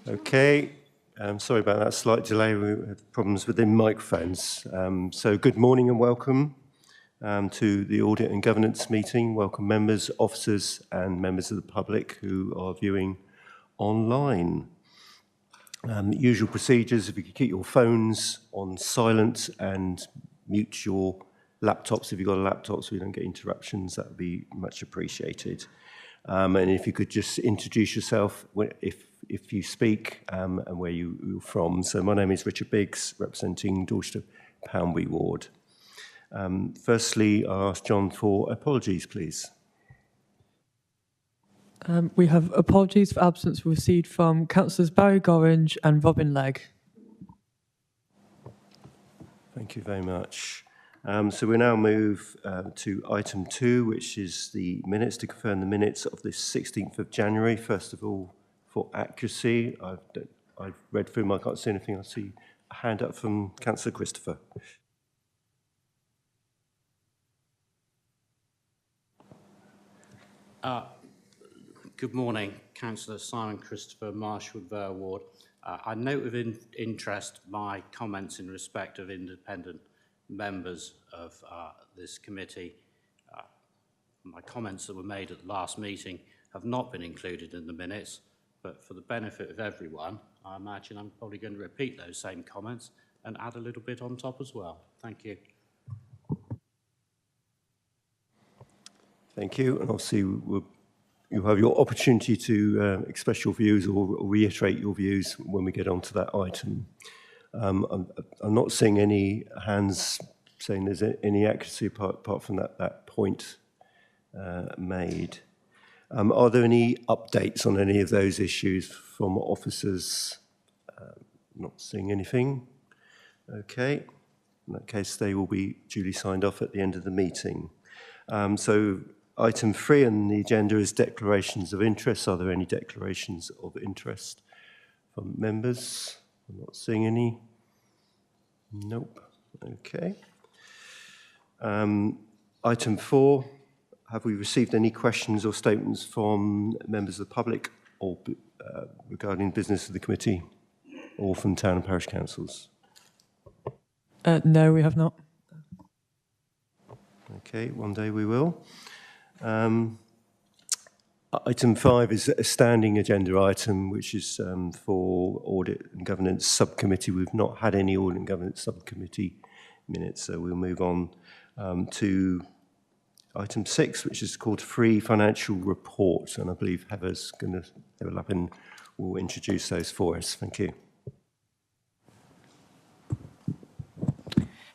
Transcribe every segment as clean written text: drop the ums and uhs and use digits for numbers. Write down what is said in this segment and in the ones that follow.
Okay, sorry about that slight delay. We had problems with the microphones. So good morning and welcome to the Audit and Governance meeting. Welcome members, officers and members of the public who are viewing online. Usual procedures, if you could keep your phones on silent and mute your laptops if you've got a laptop so we don't get interruptions, that would be much appreciated. And if you could just introduce yourself if you speak and where you're from. So my name is Richard Biggs, representing Dorchester Poundbury Ward. Firstly, I'll ask John for apologies, please. We have apologies for absence received from Councillors Barry Gorringe and Robin Legg. Thank you very much. So we'll now move to item 2, which is the minutes, to confirm the minutes of the 16th of January. First of all, for accuracy, I've read through them, I can't see anything. I see a hand up from Councillor Christopher. Good morning, Councillor Simon Christopher, Marshwood Ver Ward. I note with interest my comments in respect of independent members of this committee. My comments that were made at the last meeting have not been included in the minutes, but for the benefit of everyone, I imagine I'm probably going to repeat those same comments and add a little bit on top as well. Thank you. Thank you. And obviously, you'll have your opportunity to express your views or reiterate your views when we get onto that item. I'm not seeing any hands saying there's any accuracy apart from that point made. Are there any updates on any of those issues from officers? Not seeing anything. Okay. In that case, they will be duly signed off at the end of the meeting. So item 3 on the agenda is declarations of interest. Are there any declarations of interest from members? I'm not seeing any. Nope. Okay. Item 4. Have we received any questions or statements from members of the public or regarding business of the committee or from town and parish councils? No, we have not. Okay, one day we will. Item 5 is a standing agenda item, which is for Audit and Governance Subcommittee. We've not had any Audit and Governance Subcommittee minutes, so we'll move on to item 6, which is called Free Financial Report, and I believe Heather Lappin will introduce those for us. Thank you.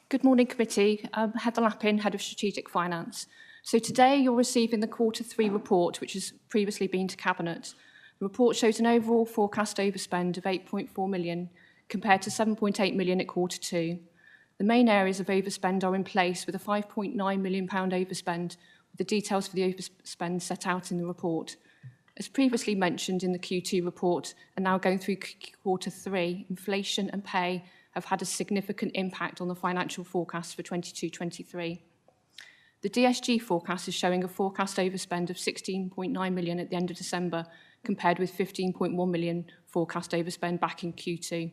Good morning, committee. Heather Lappin, Head of Strategic Finance. So today you're receiving the Q3 report, which has previously been to Cabinet. The report shows an overall forecast overspend of 8.4 million compared to 7.8 million at Q2. The main areas of overspend are in place, with a £5.9 million overspend, with the details for the overspend set out in the report. As previously mentioned in the Q2 report, and now going through Q3, inflation and pay have had a significant impact on the financial forecast for 22-23. The DSG forecast is showing a forecast overspend of 16.9 million at the end of December, compared with 15.1 million forecast overspend back in Q2.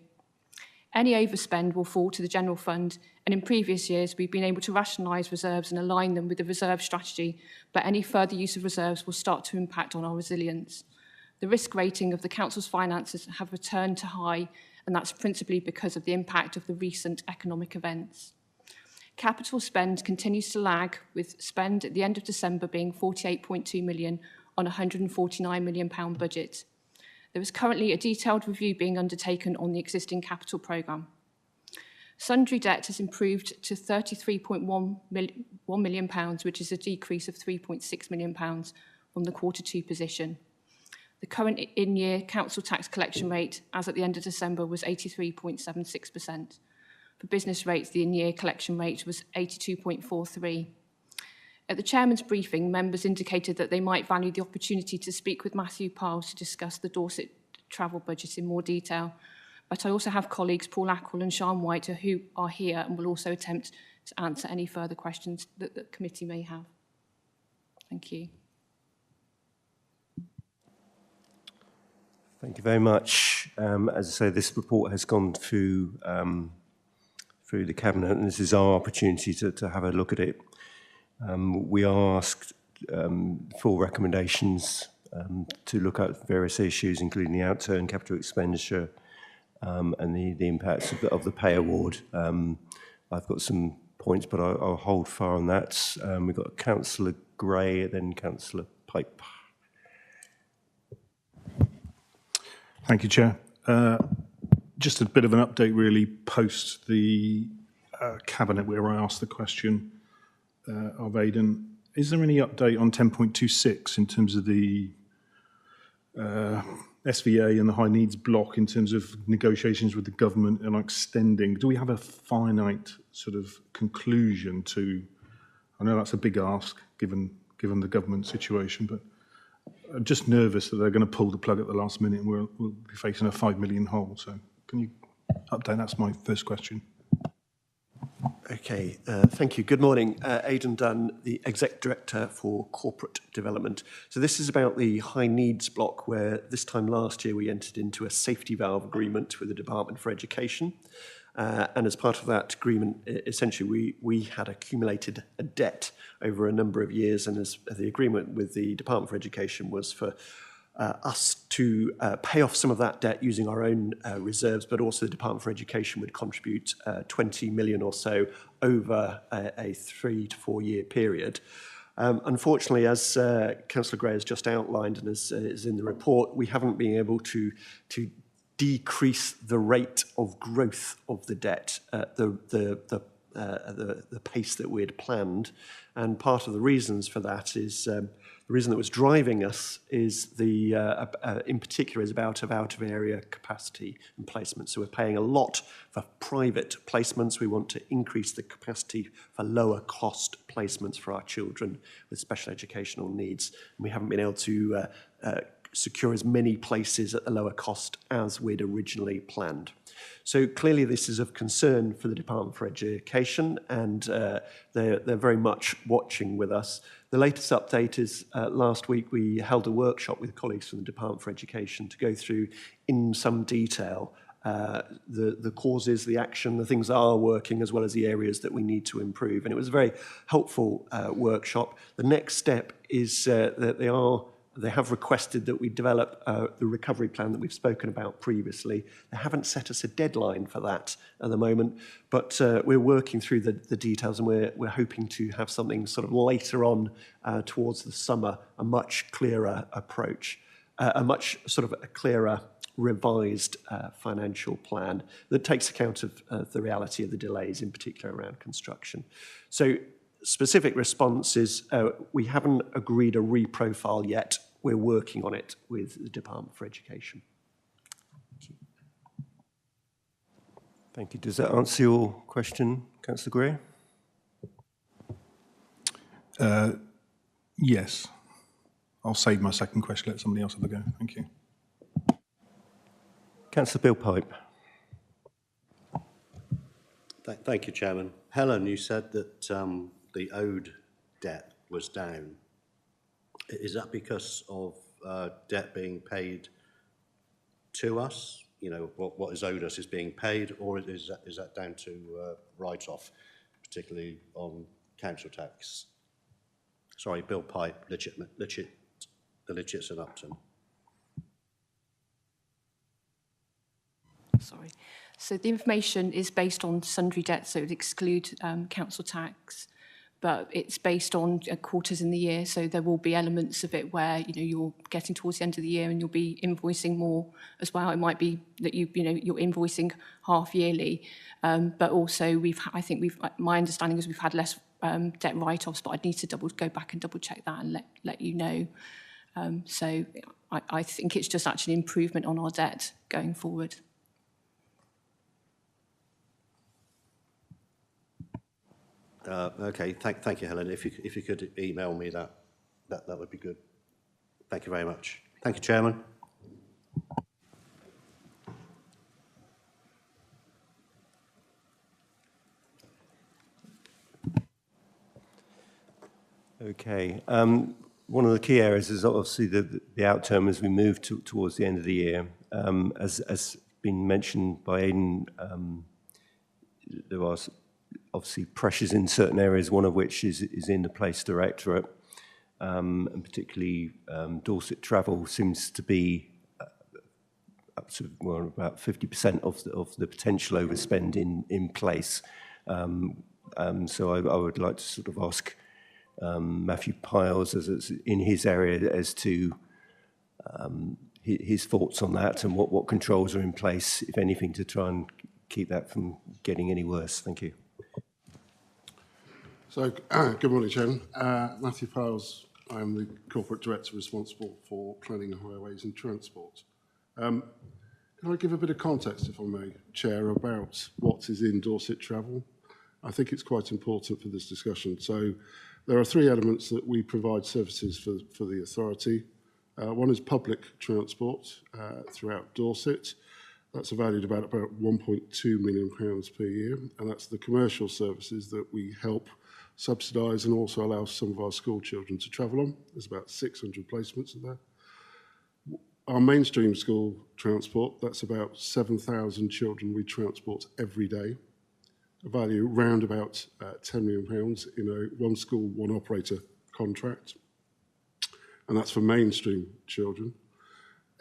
Any overspend will fall to the general fund, and in previous years we've been able to rationalise reserves and align them with the reserve strategy, but any further use of reserves will start to impact on our resilience. The risk rating of the council's finances have returned to high, and that's principally because of the impact of the recent economic events. Capital spend continues to lag, with spend at the end of December being 48.2 million on a £149 million budget. There is currently a detailed review being undertaken on the existing capital programme. Sundry debt has improved to £33.1 million, which is a decrease of £3.6 million from the Q2 position. The current in-year council tax collection rate, as at the end of December, was 83.76%. For business rates, the in-year collection rate was 82.43. At the chairman's briefing, members indicated that they might value the opportunity to speak with Matthew Piles to discuss the Dorset travel budget in more detail. But I also have colleagues Paul Ackwell and Sian White who are here and will also attempt to answer any further questions that the committee may have. Thank you. Thank you very much. As I say, this report has gone through the Cabinet, and this is our opportunity to have a look at it. We asked for recommendations to look at various issues, including the outturn, capital expenditure, and the impacts of the pay award. I've got some points, but I'll hold fire on that. We've got Councillor Gray, then Councillor Pipe. Thank you, Chair. Just a bit of an update, really, post the Cabinet where I asked the question of Aidan. Is there any update on 10.26 in terms of the SVA and the high needs block in terms of negotiations with the government and extending? Do we have a finite sort of conclusion to? I know that's a big ask given the government situation, but I'm just nervous that they're going to pull the plug at the last minute and we'll be facing a 5 million hole. So can you update? That's my first question. Okay, thank you. Good morning. Aidan Dunn, the Exec Director for Corporate Development. So this is about the high needs block where this time last year we entered into a safety valve agreement with the Department for Education. And as part of that agreement, essentially we had accumulated a debt over a number of years, and as the agreement with the Department for Education was for us to pay off some of that debt using our own reserves, but also the Department for Education would contribute 20 million or so over a 3 to 4 year period. Unfortunately, as Councillor Gray has just outlined and as is in the report, we haven't been able to decrease the rate of growth of the debt at the pace that we had planned. And part of the reasons for that is the reason that was driving us is in particular is about out of area capacity and placement. So we're paying a lot for private placements. We want to increase the capacity for lower cost placements for our children with special educational needs. And we haven't been able to secure as many places at a lower cost as we'd originally planned. So clearly this is of concern for the Department for Education, and they're very much watching with us. The latest update is last week we held a workshop with colleagues from the Department for Education to go through in some detail the causes, the action, the things that are working, as well as the areas that we need to improve. And it was a very helpful workshop. The next step is that they have requested that we develop the recovery plan that we've spoken about previously. They haven't set us a deadline for that at the moment, but we're working through the details, and we're hoping to have something sort of later on towards the summer, a much clearer approach, a much sort of a clearer revised financial plan that takes account of the reality of the delays, in particular around construction. So specific responses, we haven't agreed a reprofile yet. We're working on it with the Department for Education. Thank you. Thank you. Does that answer your question, Councillor Gray? Yes. I'll save my second question, let somebody else have a go. Thank you. Councillor Bill Pipe. Thank you, Chairman. Helen, you said that the owed debt was down. Is that because of debt being paid to us? You know, what is owed us is being paid, or is that down to write-off, particularly on council tax? Sorry, Bill Pipe, the Lidgetts and Upton. Sorry. So the information is based on sundry debts, so it would exclude council tax, but it's based on quarters in the year. So there will be elements of it where you're getting towards the end of the year and you'll be invoicing more as well. It might be that you're invoicing half yearly, but also my understanding is we've had less debt write-offs, but I'd need to go back and double check that and let you know. So I think it's just actually an improvement on our debt going forward. Okay, thank you, Helen. If you could email me that would be good. Thank you very much. Thank you, Chairman. Okay. One of the key areas is obviously the outturn as we move towards the end of the year. As been mentioned by Aidan, there are obviously pressures in certain areas, one of which is in the Place Directorate, and particularly Dorset Travel seems to be up to about 50% of the potential overspend in place. So I would like to sort of ask Matthew Piles, as it's in his area, as to his thoughts on that and what controls are in place, if anything, to try and keep that from getting any worse. Thank you. So, good morning, Chairman. Matthew Piles, I am the Corporate Director responsible for planning highways and transport. Can I give a bit of context, if I may, Chair, about what is in Dorset Travel? I think it's quite important for this discussion. So, there are three elements that we provide services for the authority. One is public transport throughout Dorset. That's valued about £1.2 million per year, and that's the commercial services that we help subsidise and also allow some of our school children to travel on. There's about 600 placements in there. Our mainstream school transport, that's about 7,000 children we transport every day. A value round about £10 million in a one school, one operator contract. And that's for mainstream children.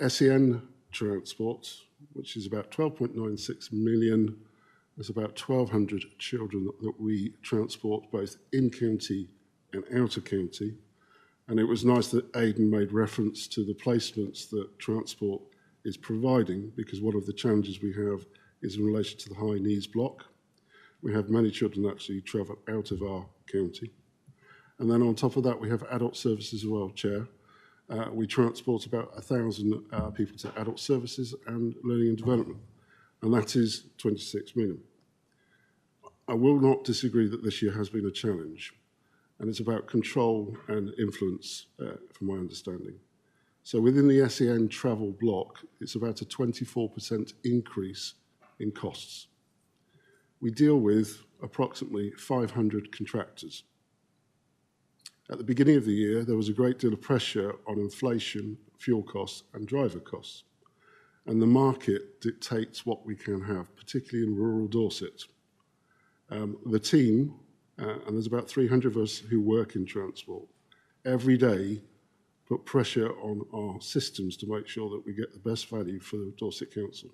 SEN transport, which is about 12.96 million. There's about 1,200 children that we transport both in county and out of county. And it was nice that Aidan made reference to the placements that transport is providing, because one of the challenges we have is in relation to the high needs block. We have many children that actually travel out of our county. And then on top of that, we have adult services as well, Chair. We transport about 1,000 people to adult services and learning and development, and that is 26 million. I will not disagree that this year has been a challenge, and it's about control and influence, from my understanding. So within the SEN travel block, it's about a 24% increase in costs. We deal with approximately 500 contractors. At the beginning of the year, there was a great deal of pressure on inflation, fuel costs and driver costs. And the market dictates what we can have, particularly in rural Dorset. The team, and there's about 300 of us who work in transport, every day put pressure on our systems to make sure that we get the best value for the Dorset Council.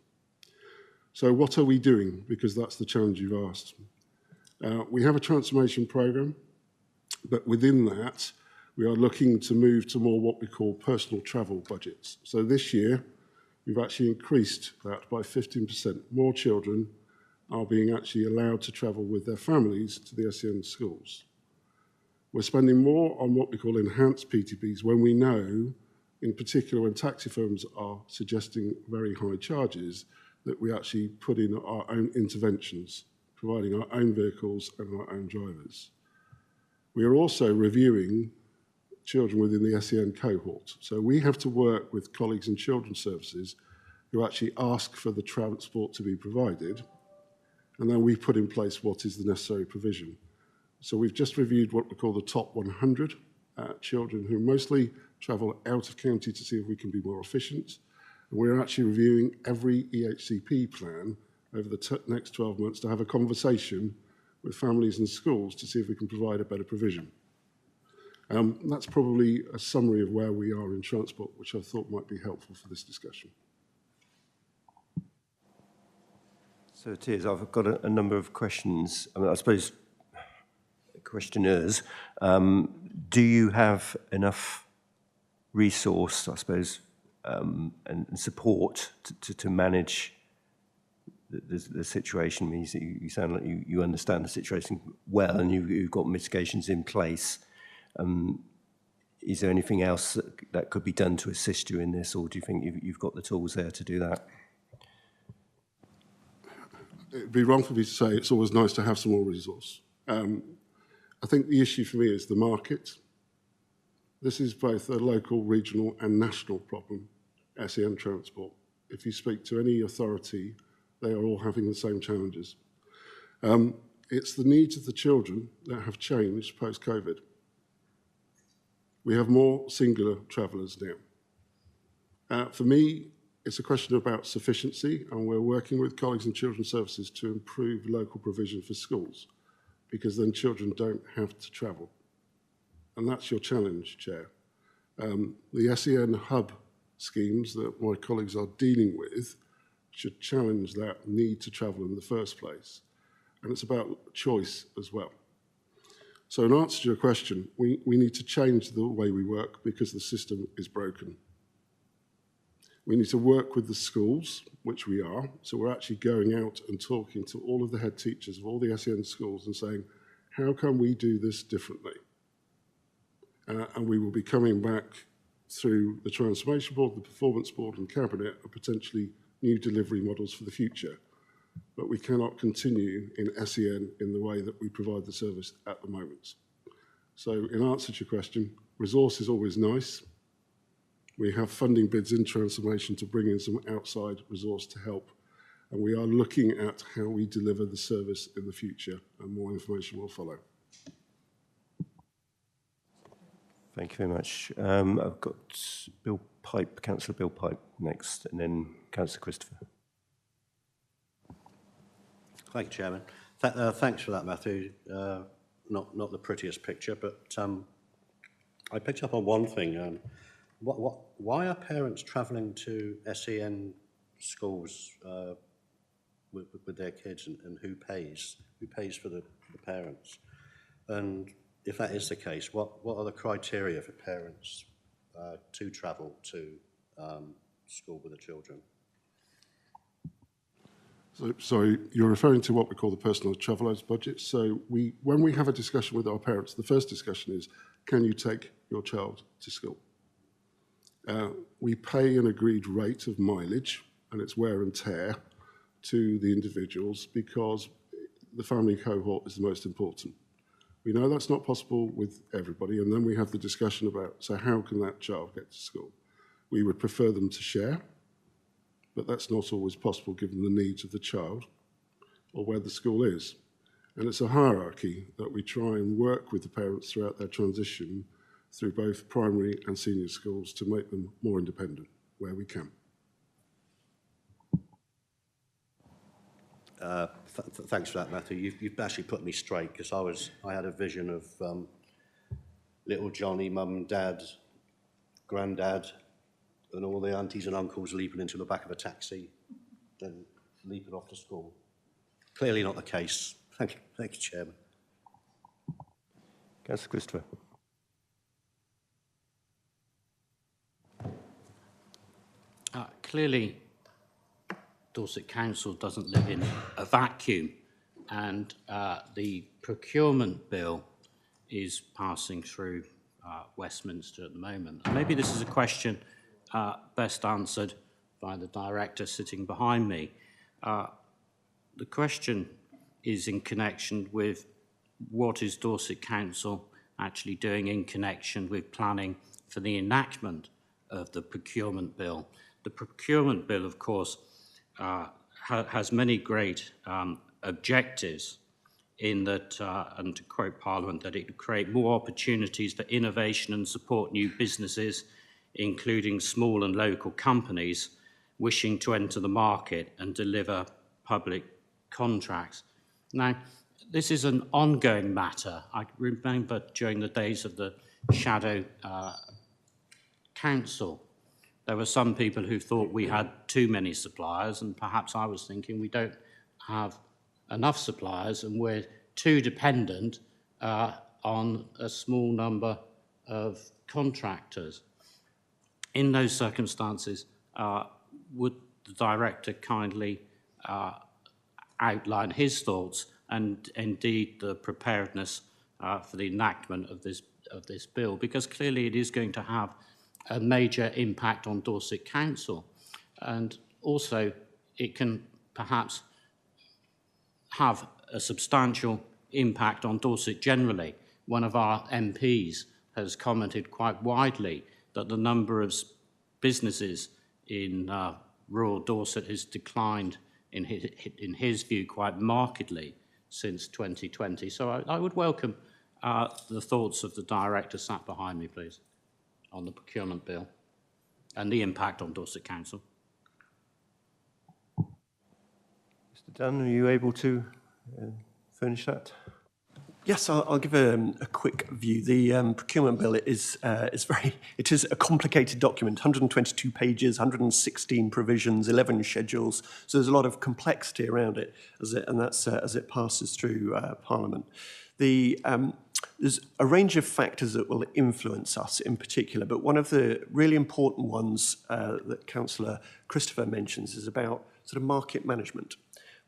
So what are we doing? Because that's the challenge you've asked. We have a transformation programme, but within that, we are looking to move to more what we call personal travel budgets. So this year, we've actually increased that by 15%. More children are being actually allowed to travel with their families to the SEN schools. We're spending more on what we call enhanced PTPs when we know, in particular when taxi firms are suggesting very high charges, that we actually put in our own interventions, providing our own vehicles and our own drivers. We are also reviewing children within the SEN cohort. So we have to work with colleagues in children's services who actually ask for the transport to be provided, and then we put in place what is the necessary provision. So we've just reviewed what we call the top 100 children who mostly travel out of county to see if we can be more efficient. And we're actually reviewing every EHCP plan over the next 12 months to have a conversation with families and schools to see if we can provide a better provision. That's probably a summary of where we are in transport, which I thought might be helpful for this discussion. So it is. I've got a number of questions. I suppose questioners. Do you have enough resource, I suppose, and support to manage the situation? Means that you sound like you understand the situation well, and you've got mitigations in place. Is there anything else that could be done to assist you in this, or do you think you've got the tools there to do that? It'd be wrong for me to say it's always nice to have some more resource. I think the issue for me is the market. This is both a local, regional and national problem, SEN transport. If you speak to any authority, they are all having the same challenges. It's the needs of the children that have changed post-COVID. We have more singular travellers now. For me, it's a question about sufficiency, and we're working with colleagues in Children's Services to improve local provision for schools, because then children don't have to travel. And that's your challenge, Chair. The SEN hub schemes that my colleagues are dealing with should challenge that need to travel in the first place. And it's about choice as well. So in answer to your question, we need to change the way we work because the system is broken. We need to work with the schools, which we are. So we're actually going out and talking to all of the head teachers of all the SEN schools and saying, how can we do this differently? And we will be coming back through the Transformation Board, the Performance Board and Cabinet, and potentially new delivery models for the future. But we cannot continue in SEN in the way that we provide the service at the moment. So in answer to your question, resource is always nice. We have funding bids in transformation to bring in some outside resource to help. And we are looking at how we deliver the service in the future, and more information will follow. Thank you very much. I've got Bill Pipe, Councillor Bill Pipe next, and then Councillor Christopher. Thank you, Chairman. Thanks for that, Matthew. Not the prettiest picture, but I picked up on one thing. Why are parents travelling to SEN schools with their kids, and who pays? Who pays for the parents? And if that is the case, what are the criteria for parents to travel to school with the children? So you're referring to what we call the personal travellers budget. So when we have a discussion with our parents, the first discussion is, can you take your child to school? We pay an agreed rate of mileage, and it's wear and tear to the individuals because the family cohort is the most important. We know that's not possible with everybody, and then we have the discussion about, so how can that child get to school? We would prefer them to share, but that's not always possible given the needs of the child or where the school is. And it's a hierarchy that we try and work with the parents throughout their transition through both primary and senior schools to make them more independent where we can. Thanks for that, Matthew. You've actually put me straight, because I had a vision of little Johnny, mum, dad, granddad, and all the aunties and uncles leaping into the back of a taxi, then leaping off to school. Clearly not the case. Thank you, Chairman. Councillor Christopher. Clearly, Dorset Council doesn't live in a vacuum, and the procurement bill is passing through Westminster at the moment. Maybe this is a question best answered by the director sitting behind me. The question is in connection with what is Dorset Council actually doing in connection with planning for the enactment of the procurement bill. The procurement bill, of course, has many great objectives in that, and to quote Parliament, that it would create more opportunities for innovation and support new businesses, including small and local companies wishing to enter the market and deliver public contracts. Now, this is an ongoing matter. I remember during the days of the Shadow Council, there were some people who thought we had too many suppliers, and perhaps I was thinking we don't have enough suppliers and we're too dependent on a small number of contractors. In those circumstances, would the director kindly outline his thoughts and indeed the preparedness for the enactment of this bill? Because clearly it is going to have a major impact on Dorset Council, and also it can perhaps have a substantial impact on Dorset generally. one of our MPs has commented quite widely that the number of businesses in rural Dorset has declined, in his view, quite markedly since 2020. So I would welcome the thoughts of the director sat behind me, please, on the procurement bill and the impact on Dorset Council. Mr. Dunn, are you able to furnish that? Yes, I'll give a quick view. The procurement bill is a complicated document, 122 pages, 116 provisions, 11 schedules. So there's a lot of complexity around it, and that's as it passes through Parliament. There's a range of factors that will influence us in particular, but one of the really important ones that Councillor Christopher mentions is about sort of market management.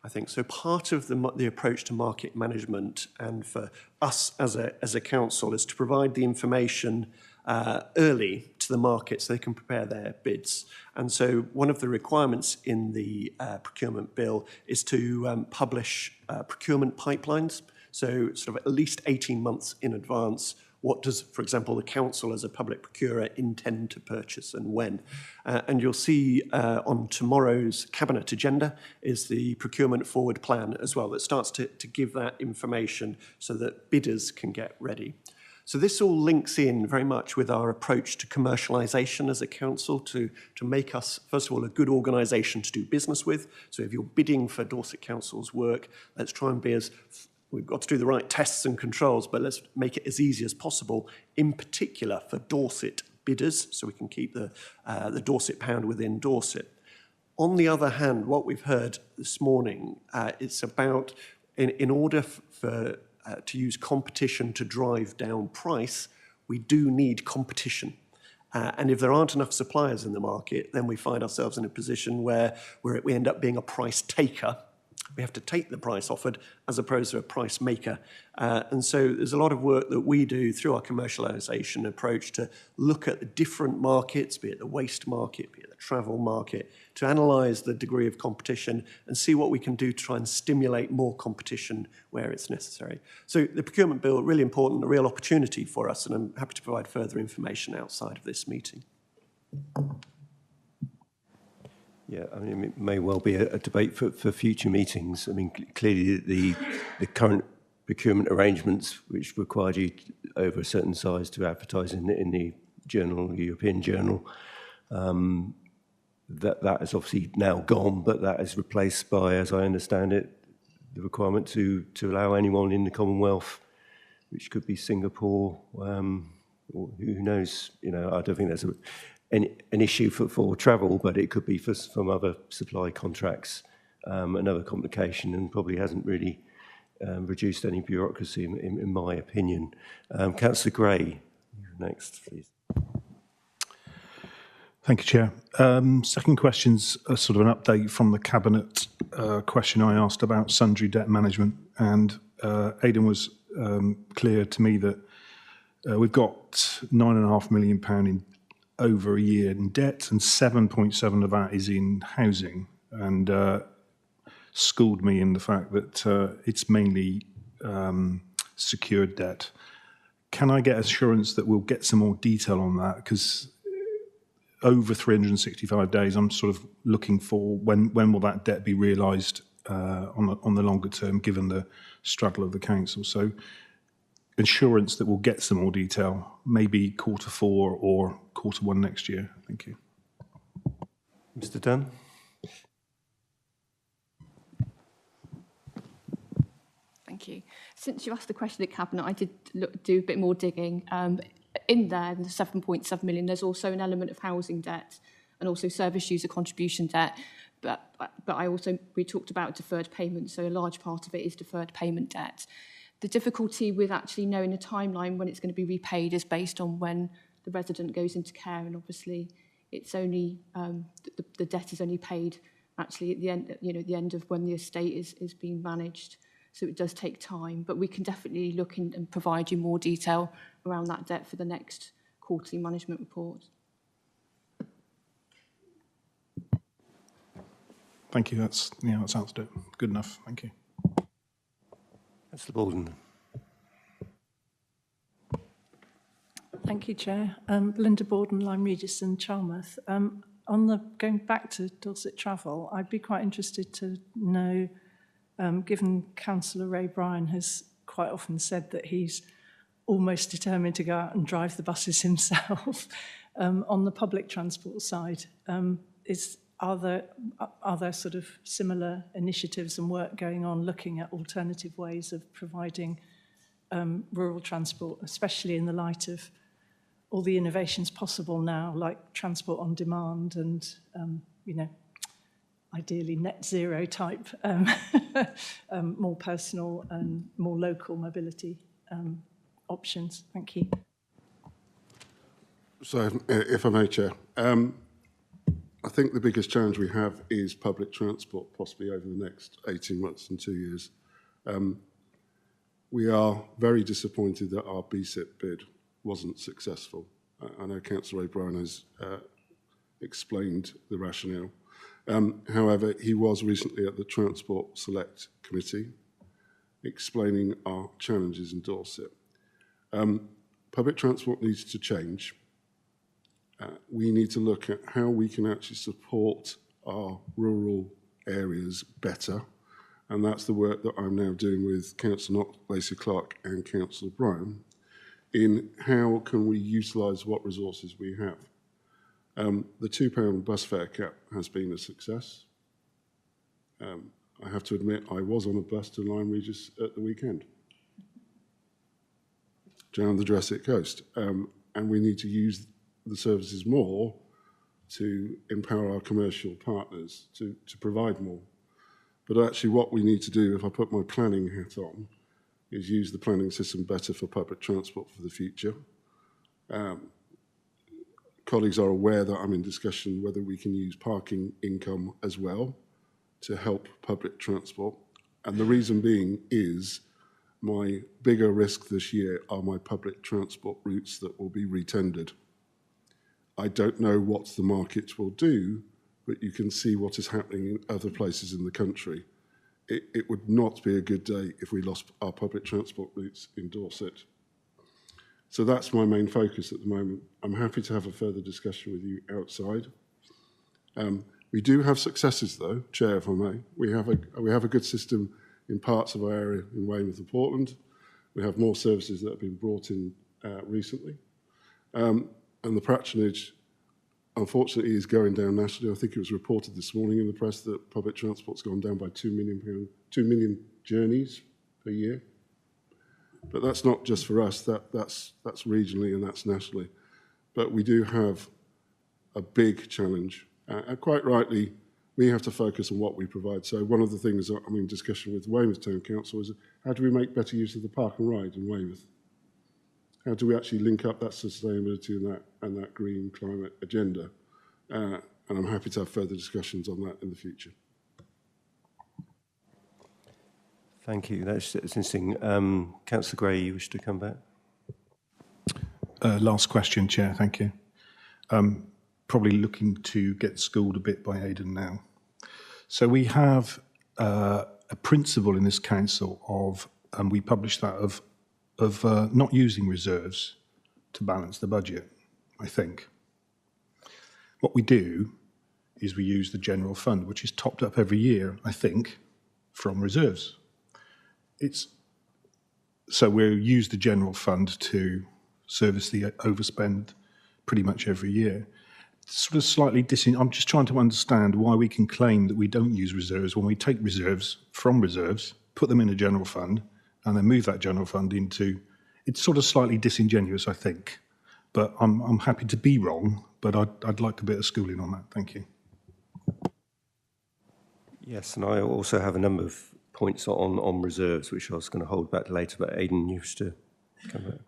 I think so. Part of the approach to market management, and for us as a council, is to provide the information early to the market so they can prepare their bids. And so one of the requirements in the procurement bill is to publish procurement pipelines. So sort of at least 18 months in advance, what does, for example, the council as a public procurer intend to purchase and when? And you'll see on tomorrow's cabinet agenda is the procurement forward plan as well that starts to give that information so that bidders can get ready. So this all links in very much with our approach to commercialisation as a council to make us, first of all, a good organisation to do business with. So if you're bidding for Dorset Council's work, let's try and be as... We've got to do the right tests and controls, but let's make it as easy as possible, in particular for Dorset bidders, so we can keep the Dorset pound within Dorset. On the other hand, what we've heard this morning, it's about, in order to use competition to drive down price, we do need competition. And if there aren't enough suppliers in the market, then we find ourselves in a position where we end up being a price taker. We have to take the price offered as opposed to a price maker. And so there's a lot of work that we do through our commercialisation approach to look at the different markets, be it the waste market, be it the travel market, to analyse the degree of competition and see what we can do to try and stimulate more competition where it's necessary. So the procurement bill, really important, a real opportunity for us, and I'm happy to provide further information outside of this meeting. Yeah, I mean, it may well be a debate for future meetings. I mean, clearly the current procurement arrangements, which required you over a certain size to advertise in the journal, European journal, that is obviously now gone, but that is replaced by, as I understand it, the requirement to allow anyone in the Commonwealth, which could be Singapore, or who knows, you know, I don't think that's an issue for travel, but it could be from other supply contracts, another complication, and probably hasn't really reduced any bureaucracy, in my opinion. Councillor Gray, next, please. Thank you, Chair. Second question's sort of an update from the Cabinet question I asked about sundry debt management, and Aidan was clear to me that we've got £9.5 million in over a year in debt, and 7.7 of that is in housing, and schooled me in the fact that it's mainly secured debt. Can I get assurance that we'll get some more detail on that? Because over 365 days, I'm sort of looking for when will that debt be realised on the longer term, given the struggle of the council. So assurance that we'll get some more detail, maybe Q4 or Q1 next year. Thank you. Mr. Dunn. Thank you. Since you asked the question at Cabinet, I did do a bit more digging. In there, in the 7.7 million, there's also an element of housing debt and also service user contribution debt. But we talked about deferred payment, so a large part of it is deferred payment debt. The difficulty with actually knowing a timeline when it's going to be repaid is based on when the resident goes into care, and obviously it's only the debt is only paid actually at the end, the end of when the estate is being managed. So it does take time, but we can definitely look in and provide you more detail around that debt for the next quarterly management report. Thank you. That sounds good enough. Thank you. Councillor Baldwin. Thank you, Chair. Linda Borden, Lyme Regis and Charmouth. Going back to Dorset Travel, I'd be quite interested to know, given Councillor Ray Bryan has quite often said that he's almost determined to go out and drive the buses himself, on the public transport side, are there sort of similar initiatives and work going on looking at alternative ways of providing rural transport, especially in the light of all the innovations possible now, like transport on demand and, ideally net zero type, more personal and more local mobility options? Thank you. So, if I may, Chair, I think the biggest challenge we have is public transport, possibly over the next 18 months and 2 years. We are very disappointed that our BSIP bid wasn't successful. I know Councillor O'Brien has explained the rationale. However, he was recently at the Transport Select Committee explaining our challenges in Dorset. Public transport needs to change. We need to look at how we can actually support our rural areas better. And that's the work that I'm now doing with Councillor Lacey Clark and Councillor Bryan in how can we utilise what resources we have. The £2 bus fare cap has been a success. I have to admit, I was on a bus to Lyme Regis at the weekend, down the Jurassic Coast. And we need to use the services more to empower our commercial partners to provide more. But actually what we need to do, if I put my planning hat on, is use the planning system better for public transport for the future. Colleagues are aware that I'm in discussion whether we can use parking income as well to help public transport. And the reason being is my bigger risk this year are my public transport routes that will be retendered. I don't know what the market will do, but you can see what is happening in other places in the country. It would not be a good day if we lost our public transport routes in Dorset. So that's my main focus at the moment. I'm happy to have a further discussion with you outside. We do have successes though, Chair, if I may. We have a good system in parts of our area in Weymouth and Portland. We have more services that have been brought in recently. And the patronage, unfortunately, is going down nationally. I think it was reported this morning in the press that public transport's gone down by 2 million journeys per year. But that's not just for us, that's regionally and that's nationally. But we do have a big challenge. And quite rightly, we have to focus on what we provide. So one of the things that I'm in discussion with Weymouth Town Council is how do we make better use of the park and ride in Weymouth? How do we actually link up that sustainability and that green climate agenda? And I'm happy to have further discussions on that in the future. Thank you. That's interesting. Councillor Gray, you wish to come back? Last question, Chair. Thank you. Probably looking to get schooled a bit by Aidan now. So we have a principle in this council of, and we published that of not using reserves to balance the budget, I think. What we do is we use the general fund, which is topped up every year, I think, from reserves. So we'll use the general fund to service the overspend pretty much every year. It's sort of slightly I'm just trying to understand why we can claim that we don't use reserves when we take reserves from reserves, put them in a general fund, and then move that general fund into. It's sort of slightly disingenuous, I think. But I'm happy to be wrong, but I'd like a bit of schooling on that. Thank you. Yes, and I also have a number of points on reserves, which I was going to hold back later, but Aidan, you wish to come back.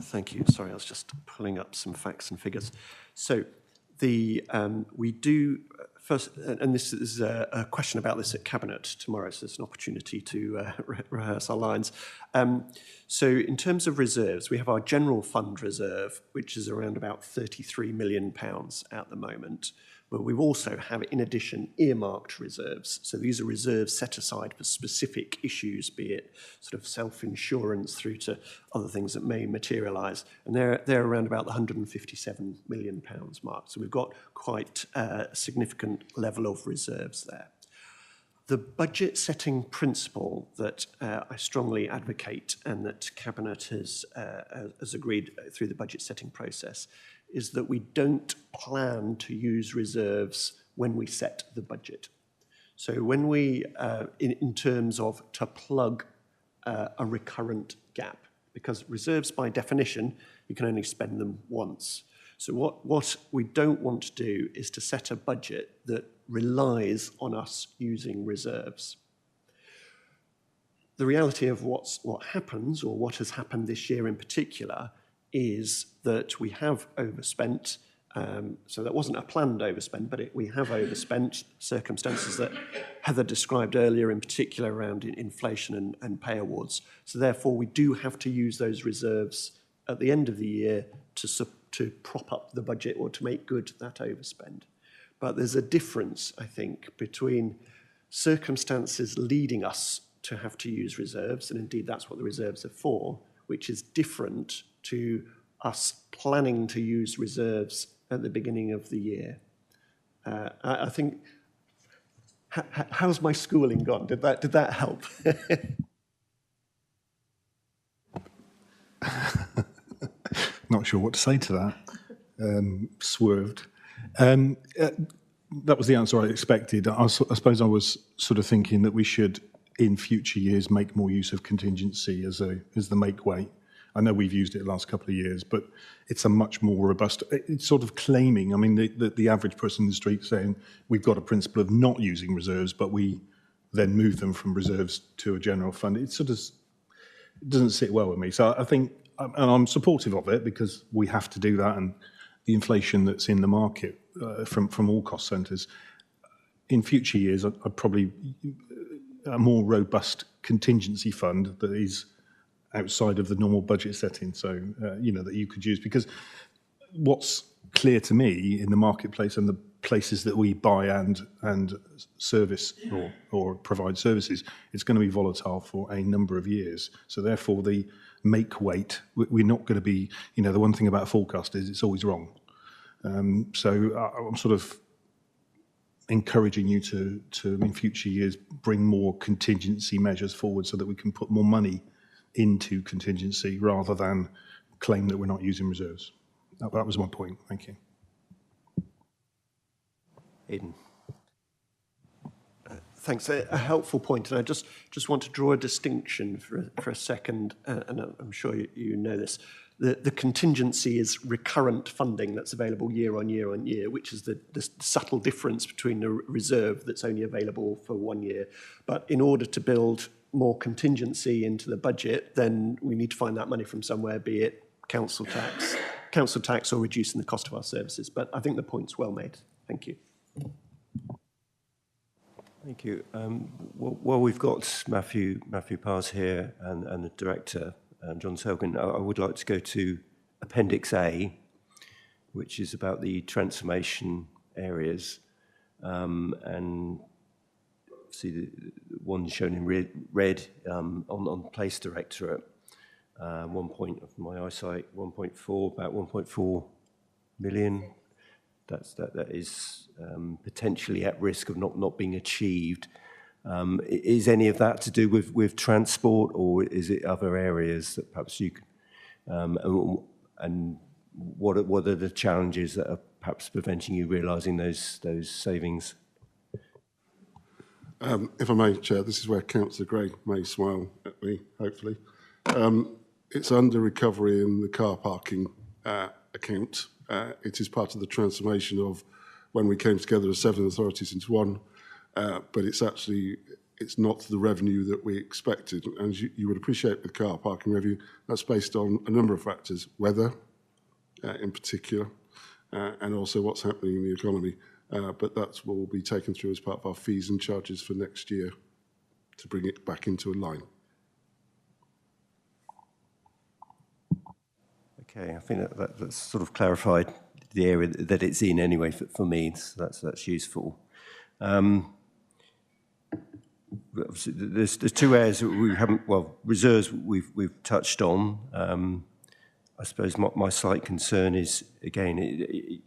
Thank you. Sorry, I was just pulling up some facts and figures. So we do First, and this is a question about this at Cabinet tomorrow, so it's an opportunity to rehearse our lines. So in terms of reserves, we have our general fund reserve, which is around about £33 million at the moment. But we also have, in addition, earmarked reserves. So these are reserves set aside for specific issues, be it sort of self-insurance through to other things that may materialise. And they're around about the £157 million mark. So we've got quite a significant level of reserves there. The budget setting principle that I strongly advocate and that Cabinet has agreed through the budget setting process is that we don't plan to use reserves when we set the budget. So when we, in terms of to plug a recurrent gap, because reserves by definition, you can only spend them once. So what we don't want to do is to set a budget that relies on us using reserves. The reality of what happens, or what has happened this year in particular, is that we have overspent. So that wasn't a planned overspend, but we have overspent, circumstances that Heather described earlier, in particular around inflation and pay awards. So therefore, we do have to use those reserves at the end of the year to prop up the budget or to make good that overspend. But there's a difference, I think, between circumstances leading us to have to use reserves, and indeed that's what the reserves are for, which is different to us planning to use reserves at the beginning of the year. I think, how's my schooling gone? Did that help? Not sure what to say to that. Swerved. That was the answer I expected. I suppose I was sort of thinking that we should, in future years, make more use of contingency as the make weight. I know we've used it the last couple of years, but it's a much more robust, it's sort of claiming, I mean, the average person in the street saying, we've got a principle of not using reserves, but we then move them from reserves to a general fund. It sort of it doesn't sit well with me. So I think, and I'm supportive of it because we have to do that, and the inflation that's in the market from all cost centres. In future years, I'd probably a more robust contingency fund that is outside of the normal budget setting, so that you could use, because what's clear to me in the marketplace and the places that we buy and service or provide services, it's going to be volatile for a number of years. So therefore, the make weight, we're not going to be, the one thing about a forecast is it's always wrong. So I'm sort of encouraging you to in future years bring more contingency measures forward so that we can put more money into contingency rather than claim that we're not using reserves. That was my point. Thank you. Aidan. Thanks. A helpful point, and I just want to draw a distinction for a second, and I'm sure you know this. The contingency is recurrent funding that's available year on year on year, which is the subtle difference between a reserve that's only available for 1 year. But in order to build more contingency into the budget, then we need to find that money from somewhere, be it council tax or reducing the cost of our services. But I think the point's well made. Thank you. Thank you. While we've got Matthew Pars here and the director, John Selgin, I would like to go to Appendix A, which is about the transformation areas, and see the one shown in red on Place Directorate. 1 point of my eyesight, 1.4, about 1.4 million. That is potentially at risk of not being achieved. Is any of that to do with transport, or is it other areas that perhaps you can? And what are the challenges that are perhaps preventing you realising those savings? If I may, Chair, this is where Councillor Gray may smile at me, hopefully. It's under recovery in the car parking account. It is part of the transformation of when we came together as 7 authorities into one, but it's not the revenue that we expected. And you would appreciate with car parking revenue, that's based on a number of factors, weather in particular, and also what's happening in the economy. but that will be taken through as part of our fees and charges for next year to bring it back into a line. Okay, I think that's sort of clarified the area that it's in anyway for me, so that's useful. There's two areas that we haven't, well, reserves we've touched on. I suppose my slight concern is, again,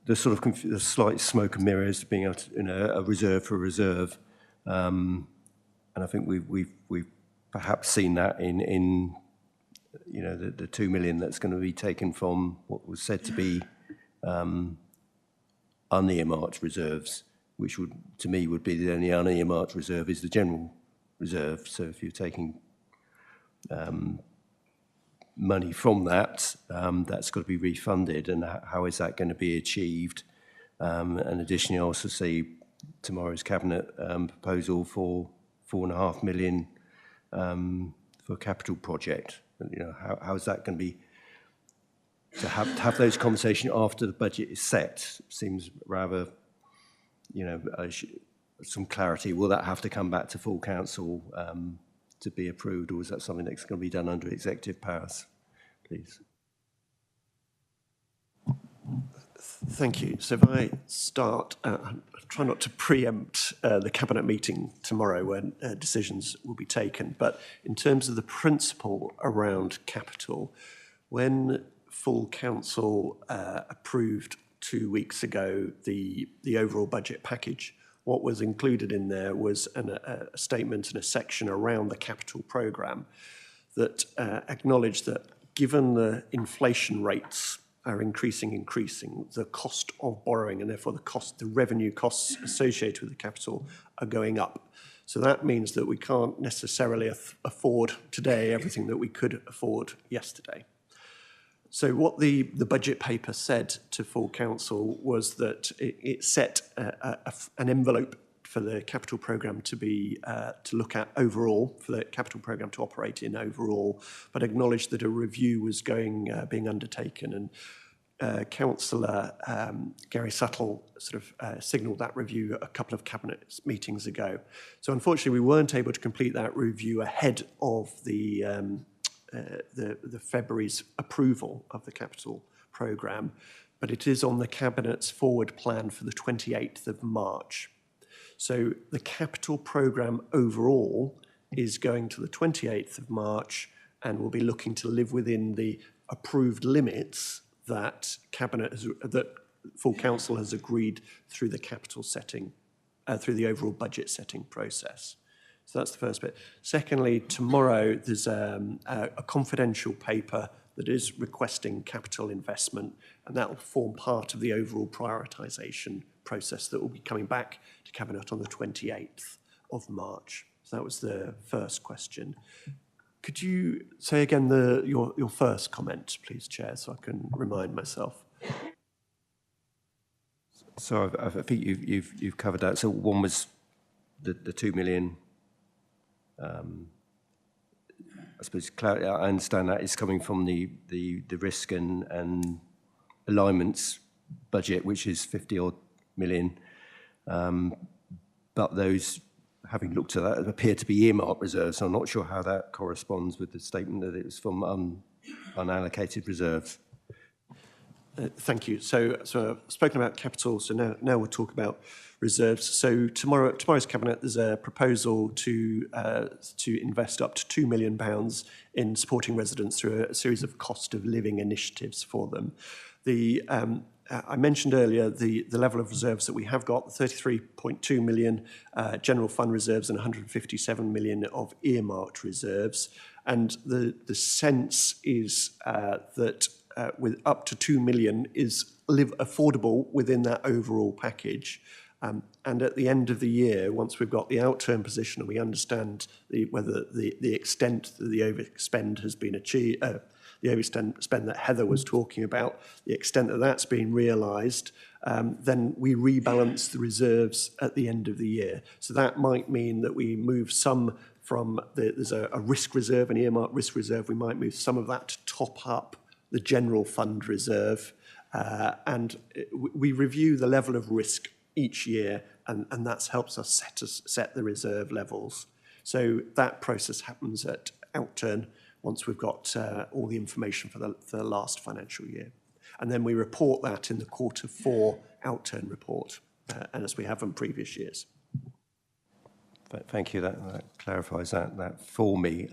the sort of the slight smoke and mirrors being able to, a reserve for a reserve. And I think we've perhaps seen that in the 2 million that's going to be taken from what was said to be unearmarked reserves, which would, to me, would be the only unearmarked reserve is the general reserve. So if you're taking money from that, that's got to be refunded, and how is that going to be achieved? And additionally, I also see tomorrow's cabinet proposal for 4.5 million for a capital project. How is that going to be? To have those conversations after the budget is set seems rather, some clarity. Will that have to come back to full council to be approved, or is that something that's going to be done under executive powers, please? Thank you. So if I start, I'll try not to preempt the cabinet meeting tomorrow when decisions will be taken, but in terms of the principle around capital, when full council approved 2 weeks ago the overall budget package, what was included in there was a statement and a section around the capital programme that acknowledged that given the inflation rates are increasing, the cost of borrowing and therefore the revenue costs associated with the capital are going up. So that means that we can't necessarily afford today everything that we could afford yesterday. So what the budget paper said to full council was that it set an envelope for the capital programme to be to look at overall, for the capital programme to operate in overall, but acknowledged that a review was being undertaken, and Councillor Gary Suttle sort of signalled that review a couple of cabinet meetings ago. So unfortunately, we weren't able to complete that review ahead of the February's approval of the capital programme, but it is on the Cabinet's forward plan for the 28th of March. So the capital programme overall is going to the 28th of March and will be looking to live within the approved limits that that full council has agreed through the capital setting, through the overall budget setting process. So that's the first bit. Secondly, tomorrow there's a confidential paper that is requesting capital investment, and that will form part of the overall prioritisation process that will be coming back to Cabinet on the 28th of March. So that was the first question. Could you say again your first comment, please, Chair, so I can remind myself? So I think you've covered that. So one was the 2 million. I suppose I understand that is coming from the risk and alignments budget, which is 50 odd million. But those, having looked at that, appear to be earmarked reserves. So I'm not sure how that corresponds with the statement that it was from unallocated reserves. Thank you. So I've spoken about capital, so now we'll talk about reserves. So tomorrow's cabinet, there's a proposal to invest up to £2 million in supporting residents through a series of cost of living initiatives for them. I mentioned earlier the level of reserves that we have got, 33.2 million general fund reserves and 157 million of earmarked reserves. And the sense is that with up to 2 million is affordable within that overall package. And at the end of the year, once we've got the outturn position and we understand whether the extent that the overspend has been achieved, the overspend that Heather was talking about, the extent that that's been realised, then we rebalance the reserves at the end of the year. So that might mean that we move some from, there's a risk reserve, an earmarked risk reserve, we might move some of that to top up the general fund reserve, And we review the level of risk each year, and that helps us set the reserve levels. So that process happens at outturn once we've got all the information for the last financial year. And then we report that in the Q4 outturn report, and as we have in previous years. Thank you. That clarifies that for me.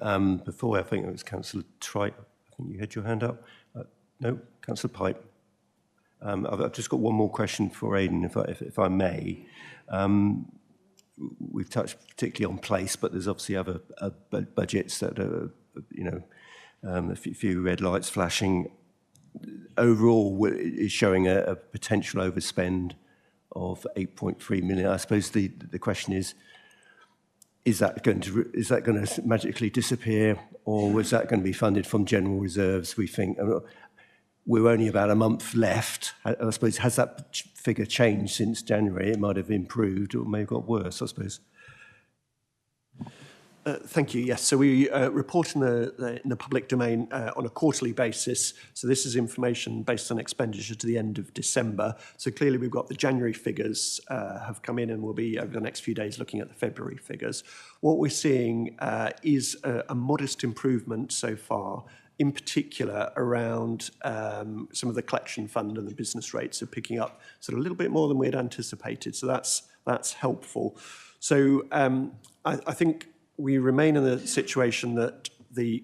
Before, I think it was Councillor Tripe. I think you had your hand up. No, Councillor Pipe. I've just got one more question for Aidan, if I may. We've touched particularly on place, but there's obviously other budgets that are, a few red lights flashing. Overall, is showing a potential overspend of 8.3 million. I suppose the question is that going to magically disappear, or was that going to be funded from general reserves? We think we're only about a month left. I suppose, has that figure changed since January? It might have improved, or may have got worse, I suppose. Thank you. Yes, so we report in the public domain on a quarterly basis. So this is information based on expenditure to the end of December. So clearly we've got the January figures have come in, and we'll be over the next few days looking at the February figures. What we're seeing is a modest improvement so far, in particular around some of the collection fund, and the business rates are picking up sort of a little bit more than we had anticipated. So that's helpful. So I think we remain in the situation that the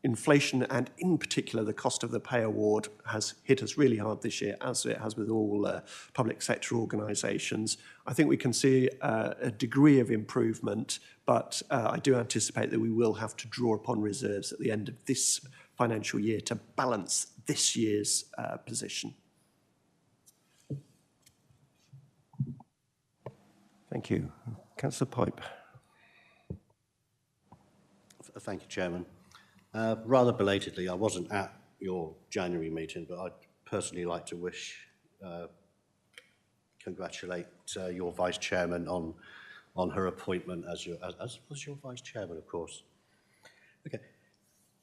inflation, and in particular the cost of the pay award, has hit us really hard this year, as it has with all public sector organisations. I think we can see a degree of improvement, but I do anticipate that we will have to draw upon reserves at the end of this financial year to balance this year's position. Thank you. Councillor Pipe. Thank you, Chairman. Rather belatedly, I wasn't at your January meeting, but I'd personally like to congratulate your Vice Chairman on her appointment as was your Vice Chairman, of course. Okay,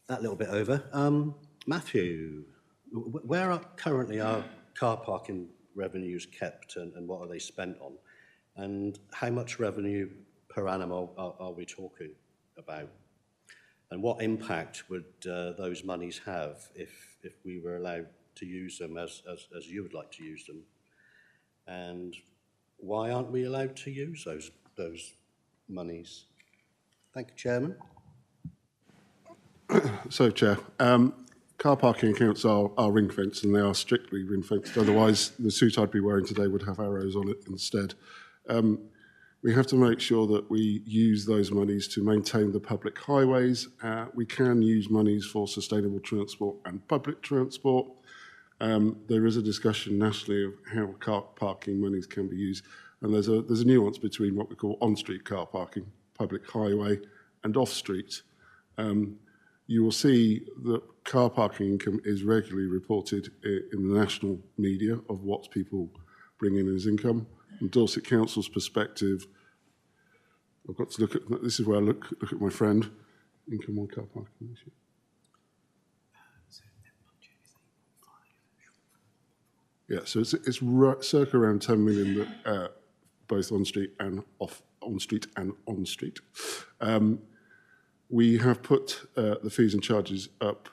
that little bit over. Matthew, where are currently our car parking revenues kept, and what are they spent on? And how much revenue per annum are we talking about? And what impact would those monies have if we were allowed to use them as you would like to use them? And why aren't we allowed to use those monies? Thank you, Chairman. So, Chair, car parking accounts are ring-fenced, and they are strictly ring-fenced. Otherwise, the suit I'd be wearing today would have arrows on it instead. We have to make sure that we use those monies to maintain the public highways. We can use monies for sustainable transport and public transport. There is a discussion nationally of how car parking monies can be used, and there's a nuance between what we call on-street car parking, public highway, and off-street. You will see that car parking income is regularly reported in the national media of what people bring in as income. From Dorset Council's perspective, I've got to look at, this is where I look at my friend, income on car parking this year. Yeah, so it's circa around 10 million, both on street and on street. We have put the fees and charges up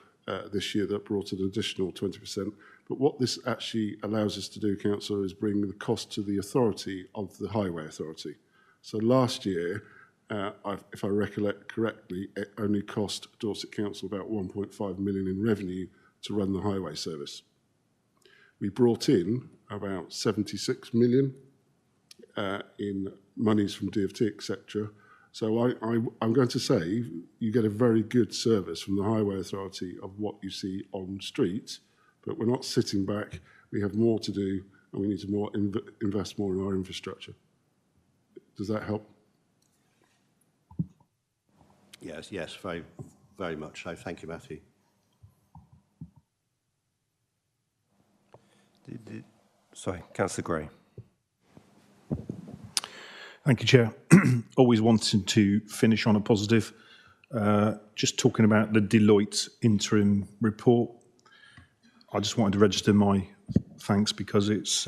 this year that brought an additional 20%. But what this actually allows us to do, Councillor, is bring the cost to the authority of the Highway Authority. So last year, if I recollect correctly, it only cost Dorset Council about 1.5 million in revenue to run the highway service. We brought in about 76 million in monies from DFT, etc. So I'm going to say you get a very good service from the Highway Authority of what you see on streets, but we're not sitting back. We have more to do, and we need to invest more in our infrastructure. Does that help? Yes, very, very much so. Thank you, Matthew. Sorry, Councillor Gray. Thank you, Chair. Always wanted to finish on a positive. Just talking about the Deloitte interim report, I just wanted to register my thanks, because it's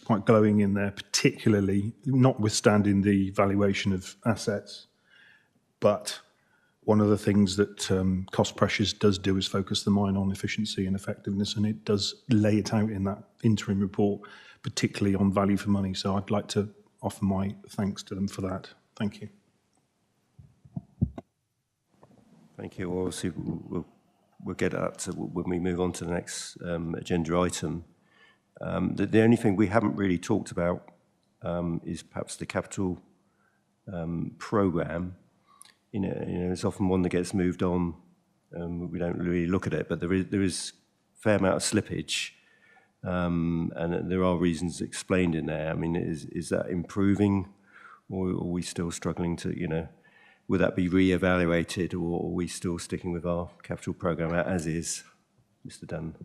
quite glowing in there, particularly notwithstanding the valuation of assets. But one of the things that cost pressures does do is focus the mind on efficiency and effectiveness, and it does lay it out in that interim report, particularly on value for money. So I'd like to offer my thanks to them for that. Thank you. Thank you. Well, obviously, we'll get that to when we move on to the next agenda item. The only thing we haven't really talked about is perhaps the capital programme. You know, it's often one that gets moved on. We don't really look at it, but there is a fair amount of slippage, and there are reasons explained in there. I mean, is that improving, or are we still struggling to, you know, would that be re-evaluated, or are we still sticking with our capital programme as is? Mr. Dunn.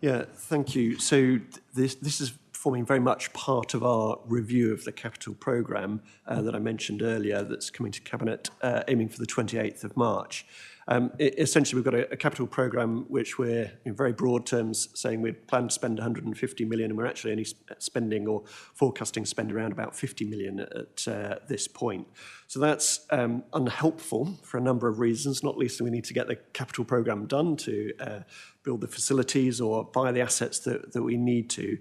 Yeah, thank you. So this is forming very much part of our review of the capital programme that I mentioned earlier that's coming to Cabinet aiming for the 28th of March. Essentially, we've got a capital programme which we're, in very broad terms, saying we plan to spend 150 million, and we're actually only spending or forecasting spend around about 50 million at this point. So that's unhelpful for a number of reasons, not least that we need to get the capital programme done to build the facilities or buy the assets that we need to.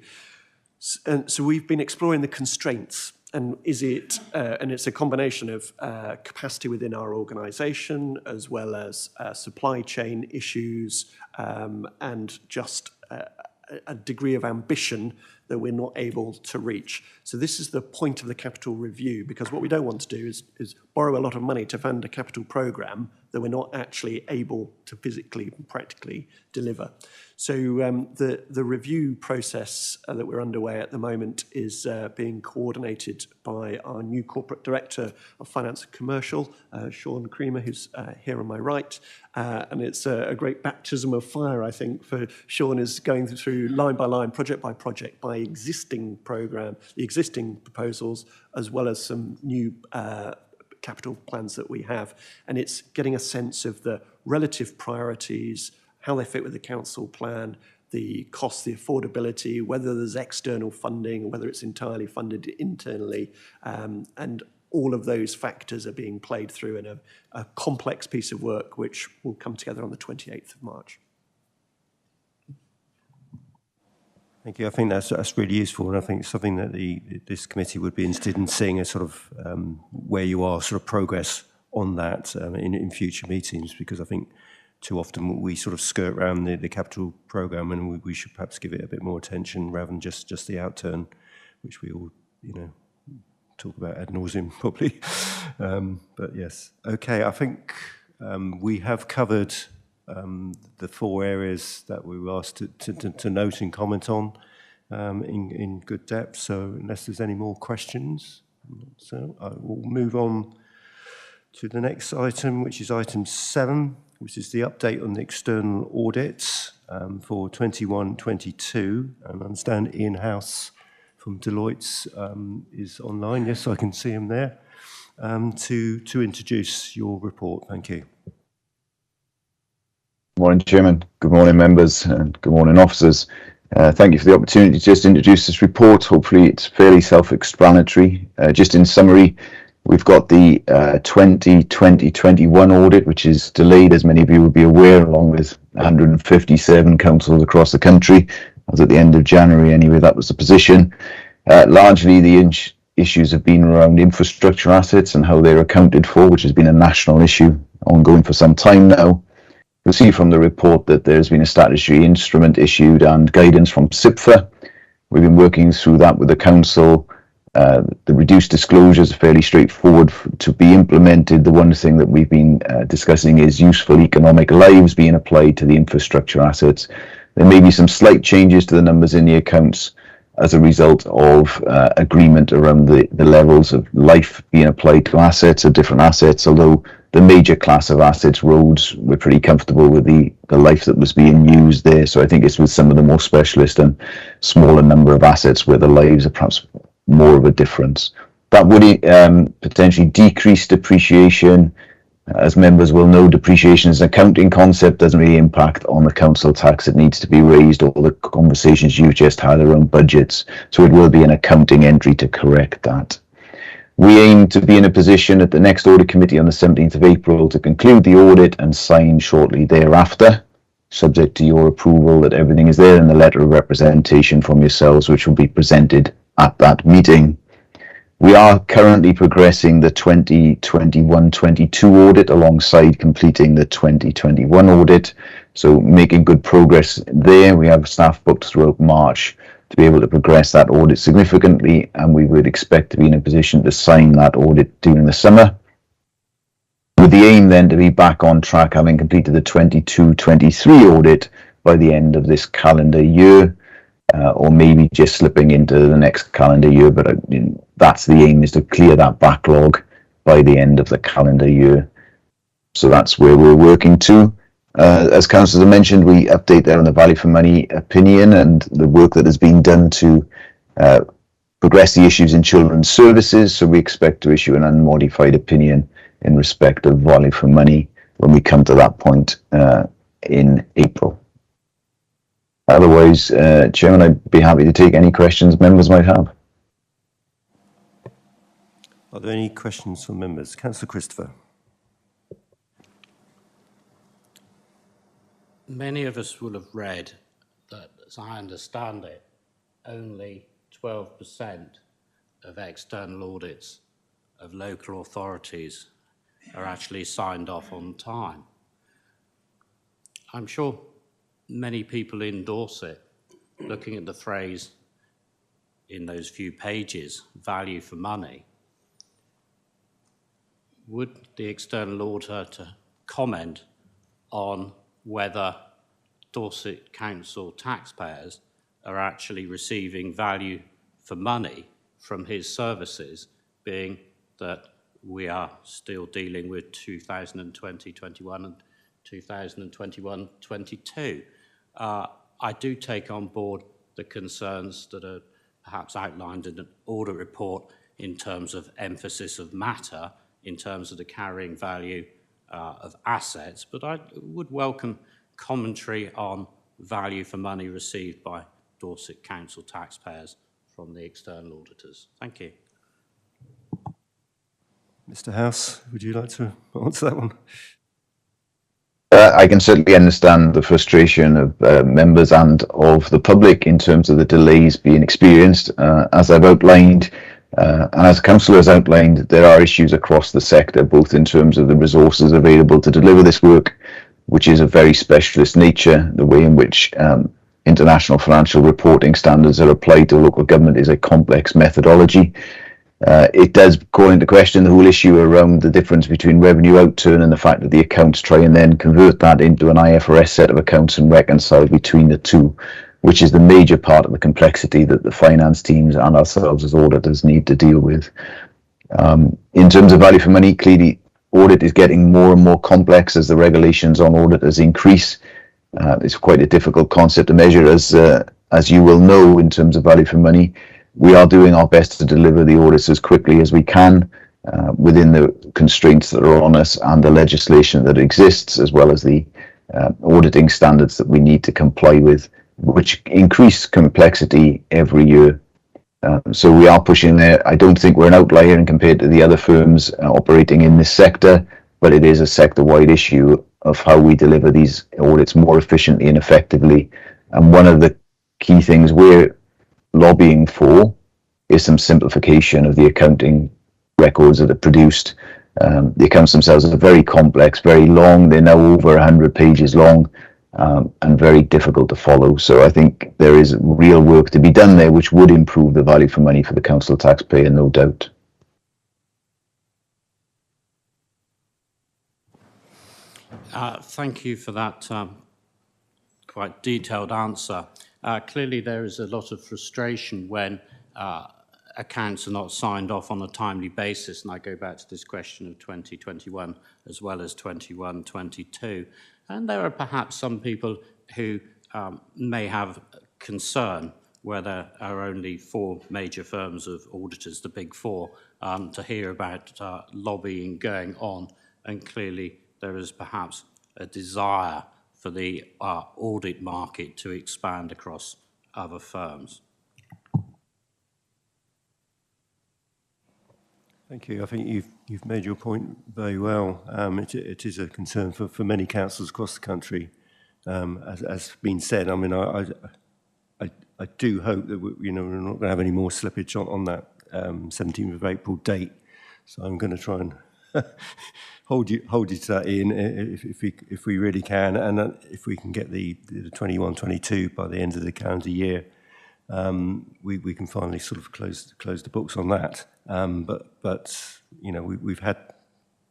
And so we've been exploring the constraints. And is it, and it's a combination of capacity within our organisation, as well as supply chain issues, and just a degree of ambition that we're not able to reach. So this is the point of the capital review, because what we don't want to do is borrow a lot of money to fund a capital programme that we're not actually able to physically and practically deliver. So the review process that we're underway at the moment is being coordinated by our new Corporate Director of Finance and Commercial, Sean Creamer, who's here on my right. And it's a great baptism of fire, I think, for Sean, is going through line by line, project by project, by existing programme, the existing proposals, as well as some new capital plans that we have. And it's getting a sense of the relative priorities, how they fit with the council plan, the cost, the affordability, whether there's external funding, whether it's entirely funded internally, and all of those factors are being played through in a complex piece of work which will come together on the 28th of March. Thank you. I think that's really useful, and I think it's something that this committee would be interested in seeing a sort of where you are, sort of progress on that in future meetings, because I think too often we sort of skirt around the capital programme, and we should perhaps give it a bit more attention rather than just the outturn, which we all, you know, talk about ad nauseum probably. But yes, okay. I think we have covered the four areas that we were asked to note and comment on in good depth. So unless there's any more questions, so I will move on to the next item, which is item 7, which is the update on the external audits for 21-22. And I understand Ian House from Deloitte is online. Yes, I can see him there. To introduce your report. Thank you. Good morning, Chairman. Good morning, members, and good morning, officers. Thank you for the opportunity to just introduce this report. Hopefully it's fairly self-explanatory. Just in summary, we've got the 2020-21 audit, which is delayed, as many of you will be aware, along with 157 councils across the country. As at the end of January, anyway, that was the position. Largely, the issues have been around infrastructure assets and how they're accounted for, which has been a national issue ongoing for some time now. You'll see from the report that there's been a statutory instrument issued and guidance from SIPFA. We've been working through that with the council. The reduced disclosures are fairly straightforward to be implemented. The one thing that we've been discussing is useful economic lives being applied to the infrastructure assets. There may be some slight changes to the numbers in the accounts as a result of agreement around the levels of life being applied to assets, of different assets, although the major class of assets, roads, we're pretty comfortable with the life that was being used there. So I think it's with some of the more specialist and smaller number of assets where the lives are perhaps more of a difference. That would potentially decrease depreciation, As members will know, depreciation is an accounting concept, doesn't really impact on the council tax that needs to be raised, or the conversations you've just had around budgets. So it will be an accounting entry to correct that. We aim to be in a position at the next audit committee on the 17th of April to conclude the audit and sign shortly thereafter, subject to your approval that everything is there in the letter of representation from yourselves, which will be presented at that meeting. We are currently progressing the 2021-22 audit alongside completing the 2021 audit. So making good progress there. We have staff booked throughout March to be able to progress that audit significantly, and we would expect to be in a position to sign that audit during the summer, with the aim then to be back on track, having completed the 22-23 audit by the end of this calendar year. Or maybe just slipping into the next calendar year, but that's the aim, is to clear that backlog by the end of the calendar year. So that's where we're working to. As councillors have mentioned, we update there on the value for money opinion and the work that has been done to progress the issues in children's services. So we expect to issue an unmodified opinion in respect of value for money when we come to that point in April. Otherwise, Chairman, I'd be happy to take any questions members might have. Are there any questions from members? Councillor Christopher. Many of us will have read that, as I understand it, only 12% of external audits of local authorities are actually signed off on time. I'm sure many people endorse it, looking at the phrase in those few pages, value for money. Would the external auditor comment on whether Dorset Council taxpayers are actually receiving value for money from his services, being that we are still dealing with 2020-21 and 2021-22. I do take on board the concerns that are perhaps outlined in an audit report in terms of emphasis of matter, in terms of the carrying value of assets, but I would welcome commentary on value for money received by Dorset Council taxpayers from the external auditors. Thank you. Mr. House, would you like to answer that one? I can certainly understand the frustration of members and of the public in terms of the delays being experienced. As I've outlined, and as Councillor has outlined, there are issues across the sector, both in terms of the resources available to deliver this work, which is of very specialist nature. The way in which international financial reporting standards are applied to local government is a complex methodology. It does call into question the whole issue around the difference between revenue outturn and the fact that the accounts try and then convert that into an IFRS set of accounts and reconcile between the two, which is the major part of the complexity that the finance teams and ourselves as auditors need to deal with. In terms of value for money, clearly audit is getting more and more complex as the regulations on auditors increase. It's quite a difficult concept to measure, as you will know, in terms of value for money. We are doing our best to deliver the audits as quickly as we can within the constraints that are on us and the legislation that exists, as well as the auditing standards that we need to comply with, which increase complexity every year. So we are pushing there. I don't think we're an outlier in compared to the other firms operating in this sector, but it is a sector-wide issue of how we deliver these audits more efficiently and effectively. And one of the key things we're lobbying for is some simplification of the accounting records that are produced. The accounts themselves are very complex, very long. They're now over 100 pages long and very difficult to follow. So I think there is real work to be done there, which would improve the value for money for the council taxpayer, no doubt. Thank you for that quite detailed answer. Clearly, there is a lot of frustration when accounts are not signed off on a timely basis, and I go back to this question of 2021 as well as 21-22. And there are perhaps some people who may have concern where there are only 4 major firms of auditors, the big 4, to hear about lobbying going on and clearly there is perhaps a desire for the audit market to expand across other firms. Thank you. I think you've made your point very well. It is a concern for many councils across the country. As been said, I mean, I do hope that we're not going to have any more slippage on that 17th of April date. So I'm going to try and hold you to that, Ian, if we really can, and if we can get the 21-22 by the end of the calendar year. We can finally sort of close the books on that. But we've had,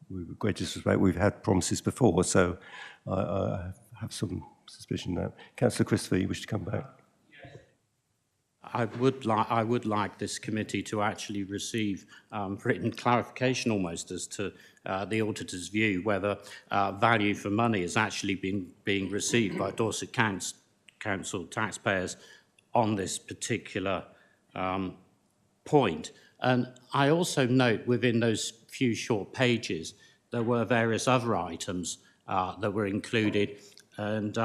with great disrespect, we've had promises before, so I have some suspicion that Councillor Christopher, you wish to come back. I would like this committee to actually receive written clarification almost as to the auditor's view whether value for money is actually being received by Dorset Council taxpayers on this particular point. And I also note within those few short pages there were various other items that were included, and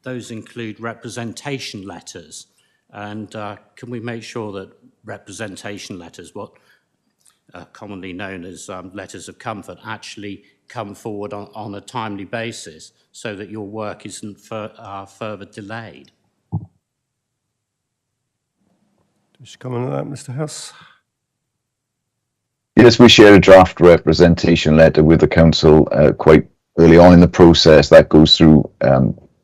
those include representation letters. And can we make sure that representation letters, what are commonly known as letters of comfort, actually come forward on a timely basis so that your work isn't further delayed? Wish to comment on that, Mr. House? Yes, we share a draft representation letter with the council quite early on in the process. That goes through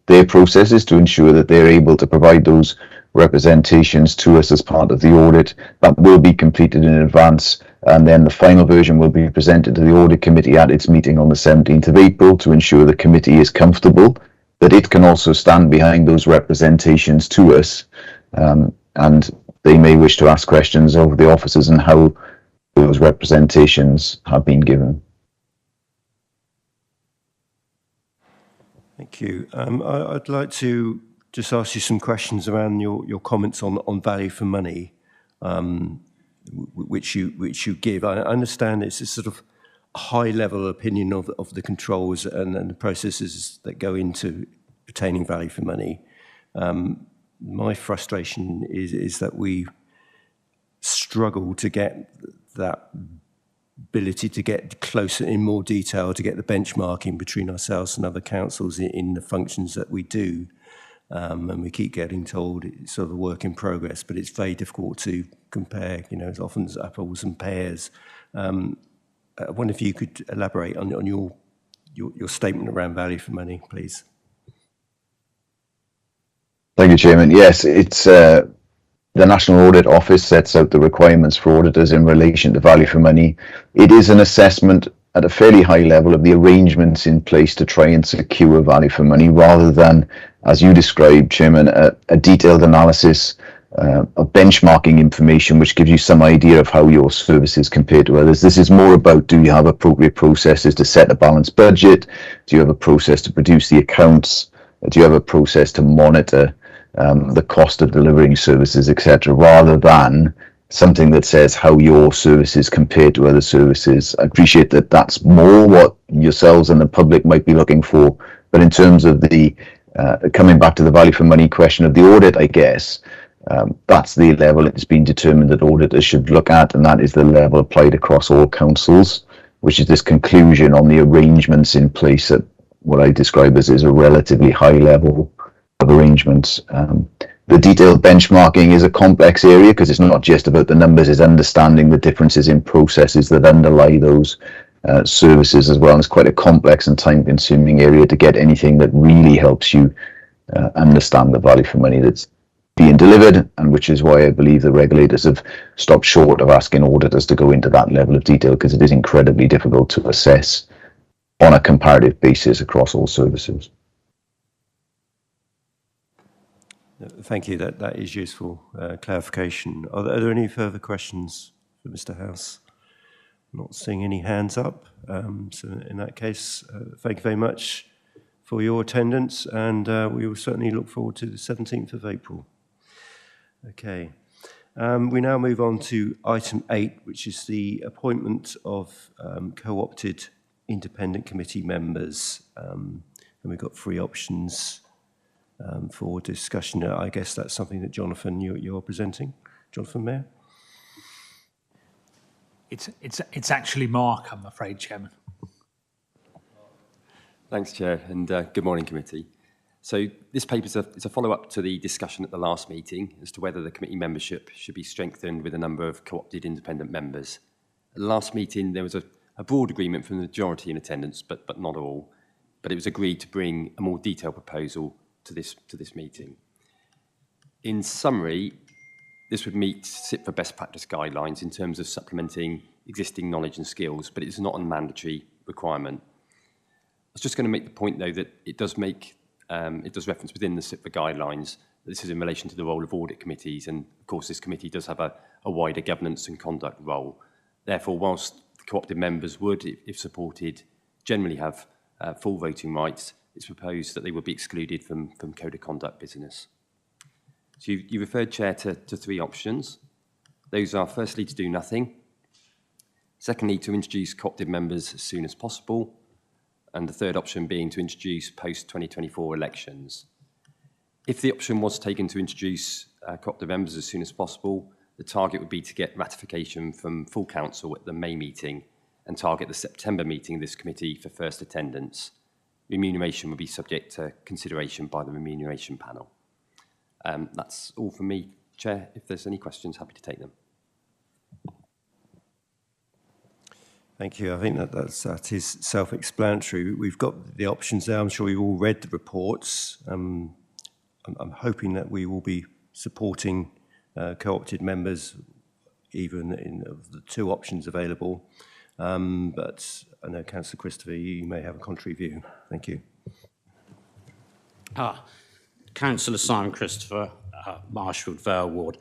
their processes to ensure that they're able to provide those representations to us as part of the audit. That will be completed in advance, and then the final version will be presented to the audit committee at its meeting on the 17th of April to ensure the committee is comfortable that it can also stand behind those representations to us, and they may wish to ask questions of the officers and how those representations have been given. Thank you. I'd like to just ask you some questions around your comments on value for money, which you give. I understand it's a sort of high-level opinion of the controls and the processes that go into obtaining value for money. My frustration is that we struggle to get that ability to get closer in more detail, to get the benchmarking between ourselves and other councils in the functions that we do. And we keep getting told it's sort of a work in progress, but it's very difficult to compare, as often as apples and pears. I wonder if you could elaborate on your statement around value for money, please. Thank you, Chairman. Yes, it's the National Audit Office sets out the requirements for auditors in relation to value for money. It is an assessment at a fairly high level of the arrangements in place to try and secure value for money, rather than, as you described, Chairman, a detailed analysis of benchmarking information which gives you some idea of how your services compare to others. This is more about, do you have appropriate processes to set a balanced budget? Do you have a process to produce the accounts? Do you have a process to monitor the cost of delivering services, etc., rather than something that says how your services compare to other services? I appreciate that that's more what yourselves and the public might be looking for, but in terms of the coming back to the value for money question of the audit, I guess that's the level it's been determined that auditors should look at, and that is the level applied across all councils, which is this conclusion on the arrangements in place at what I describe as is a relatively high level of arrangements. The detailed benchmarking is a complex area because it's not just about the numbers, it's understanding the differences in processes that underlie those services as well. And it's quite a complex and time-consuming area to get anything that really helps you understand the value for money that's being delivered, and which is why I believe the regulators have stopped short of asking auditors to go into that level of detail, because it is incredibly difficult to assess on a comparative basis across all services. Thank you. That is useful clarification. Are there any further questions for Mr. House? Not seeing any hands up. So in that case, thank you very much for your attendance, and we will certainly look forward to the 17th of April. Okay. We now move on to item 8, which is the appointment of co-opted independent committee members. And we've got 3 options for discussion. I guess that's something that Jonathan, you're presenting. Jonathan Mayer? It's actually Mark, I'm afraid, Chairman. Thanks, Chair, and good morning, committee. So this paper is a follow-up to the discussion at the last meeting as to whether the committee membership should be strengthened with a number of co-opted independent members. At the last meeting, there was a broad agreement from the majority in attendance, but not all. But it was agreed to bring a more detailed proposal to this meeting. In summary, this would meet SIP for best practice guidelines in terms of supplementing existing knowledge and skills, but it's not a mandatory requirement. I was just going to make the point, though, that it does reference within the SIP for guidelines. This is in relation to the role of audit committees, and of course this committee does have a wider governance and conduct role. Therefore, whilst the co-opted members would, if supported, generally have full voting rights, it's proposed that they would be excluded from code of conduct business. So you referred, Chair, to 3 options. Those are firstly to do nothing, secondly to introduce co-opted members as soon as possible, and the third option being to introduce post-2024 elections. If the option was taken to introduce co-opted members as soon as possible, the target would be to get ratification from full council at the May meeting and target the September meeting of this committee for first attendance. Remuneration would be subject to consideration by the remuneration panel. That's all from me, Chair. If there's any questions, happy to take them. Thank you. I think that is self-explanatory. We've got the options there. I'm sure you've all read the reports. I'm hoping that we will be supporting co-opted members, even in the 2 options available. But I know, Councillor Christopher, you may have a contrary view. Thank you. Councillor Simon Christopher, Marshwood Vale Ward.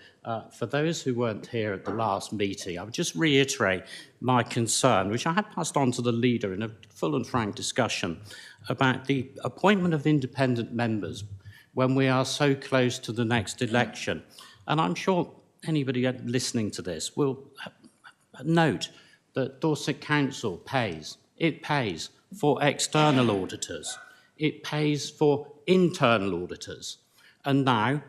For those who weren't here at the last meeting, I would just reiterate my concern, which I had passed on to the leader in a full and frank discussion, about the appointment of independent members when we are so close to the next election. And I'm sure anybody listening to this will note that Dorset Council pays. It pays for external auditors. It pays for internal auditors. And now,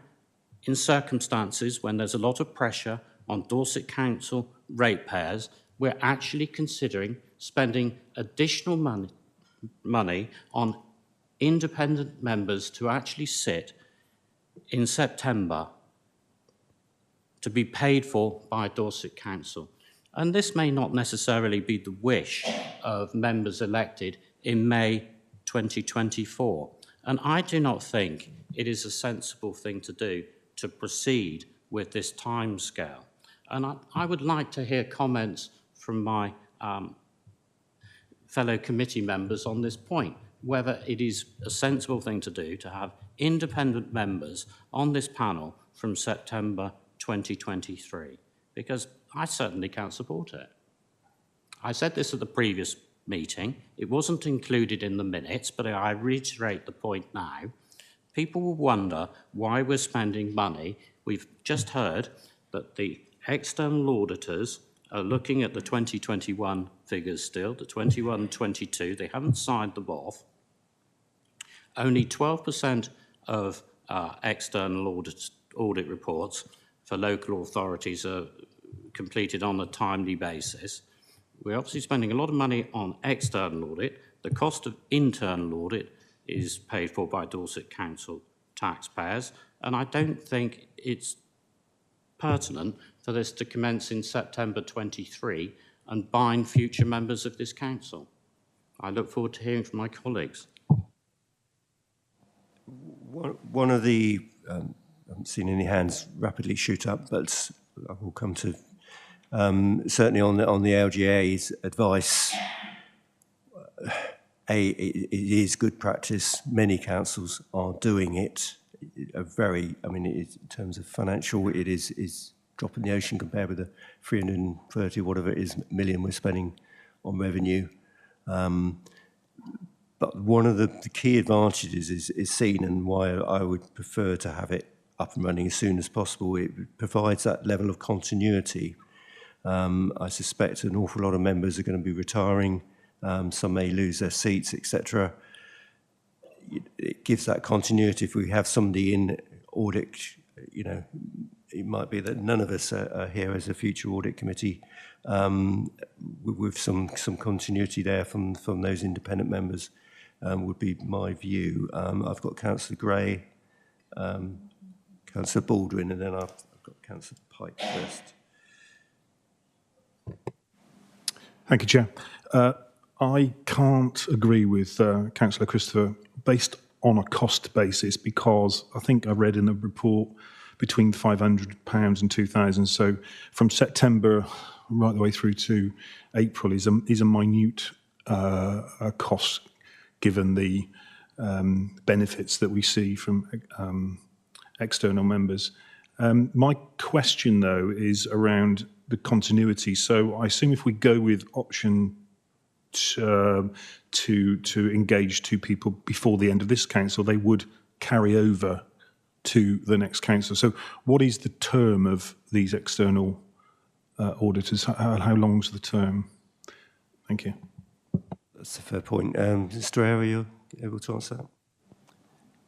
in circumstances when there's a lot of pressure on Dorset Council ratepayers, we're actually considering spending additional money on independent members to actually sit in September to be paid for by Dorset Council. And this may not necessarily be the wish of members elected in May 2024. And I do not think it is a sensible thing to do to proceed with this timescale. And I would like to hear comments from my fellow committee members on this point, whether it is a sensible thing to do to have independent members on this panel from September 2023, because I certainly can't support it. I said this at the previous meeting. It wasn't included in the minutes, but I reiterate the point now. People will wonder why we're spending money. We've just heard that the external auditors are looking at the 2021 figures still, the 21-22. They haven't signed them off. Only 12% of external audit reports for local authorities are completed on a timely basis. We're obviously spending a lot of money on external audit. The cost of internal audit is paid for by Dorset Council taxpayers, and I don't think it's pertinent for this to commence in September 23 and bind future members of this council. I look forward to hearing from my colleagues. One of the, I haven't seen any hands rapidly shoot up, but I will come to, certainly on the LGA's advice, it is good practice. Many councils are doing it. In terms of financial, it is drop in the ocean compared with the 330, whatever it is, million we're spending on revenue. But one of the key advantages is seen, and why I would prefer to have it up and running as soon as possible. It provides that level of continuity. I suspect an awful lot of members are going to be retiring some may lose their seats, etc. It gives that continuity. If we have somebody in audit, you know, it might be that none of us are here as a future audit committee, with some continuity there from those independent members, would be my view. I've got Councillor Gray, Councillor Baldwin, and then I've got Councillor Pike first. Thank you, Chair. I can't agree with Councillor Christopher based on a cost basis, because I think I read in the report between £500 and £2,000. So from September right the way through to April is a minute cost, given the benefits that we see from external members. My question, though, is around the continuity. So I assume if we go with option to engage two people before the end of this council, they would carry over to the next council. So what is the term of these external auditors? How long's the term? Thank you. That's a fair point. Mr. Eyre, are you able to answer that?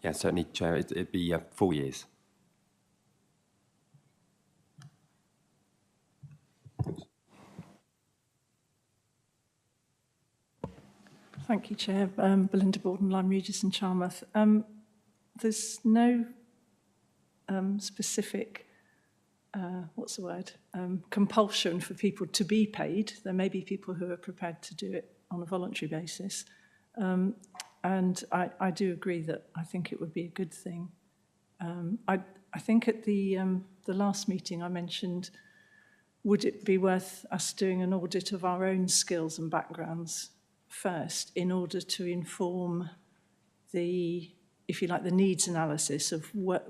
Yeah, certainly, Chair. It'd be 4 years. Thank you, Chair. Belinda Borden, Lyme Regis and Charmouth. There's no specific, compulsion for people to be paid. There may be people who are prepared to do it on a voluntary basis. And I do agree that I think it would be a good thing. I think at the last meeting I mentioned, would it be worth us doing an audit of our own skills and backgrounds first in order to inform the, if you like, the needs analysis of what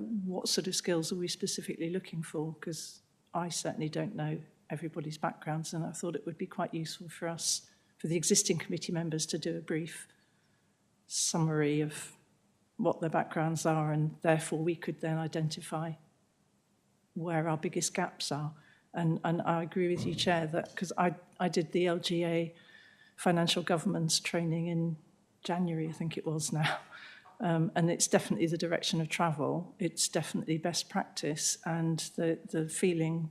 sort of skills are we specifically looking for? Because I certainly don't know everybody's backgrounds, and I thought it would be quite useful for us, for the existing committee members, to do a brief summary of what their backgrounds are, and therefore we could then identify where our biggest gaps are. And I agree with you, Chair, that because I did the LGA financial governance training in January, I think it was now. And it's definitely the direction of travel. It's definitely best practice. And the feeling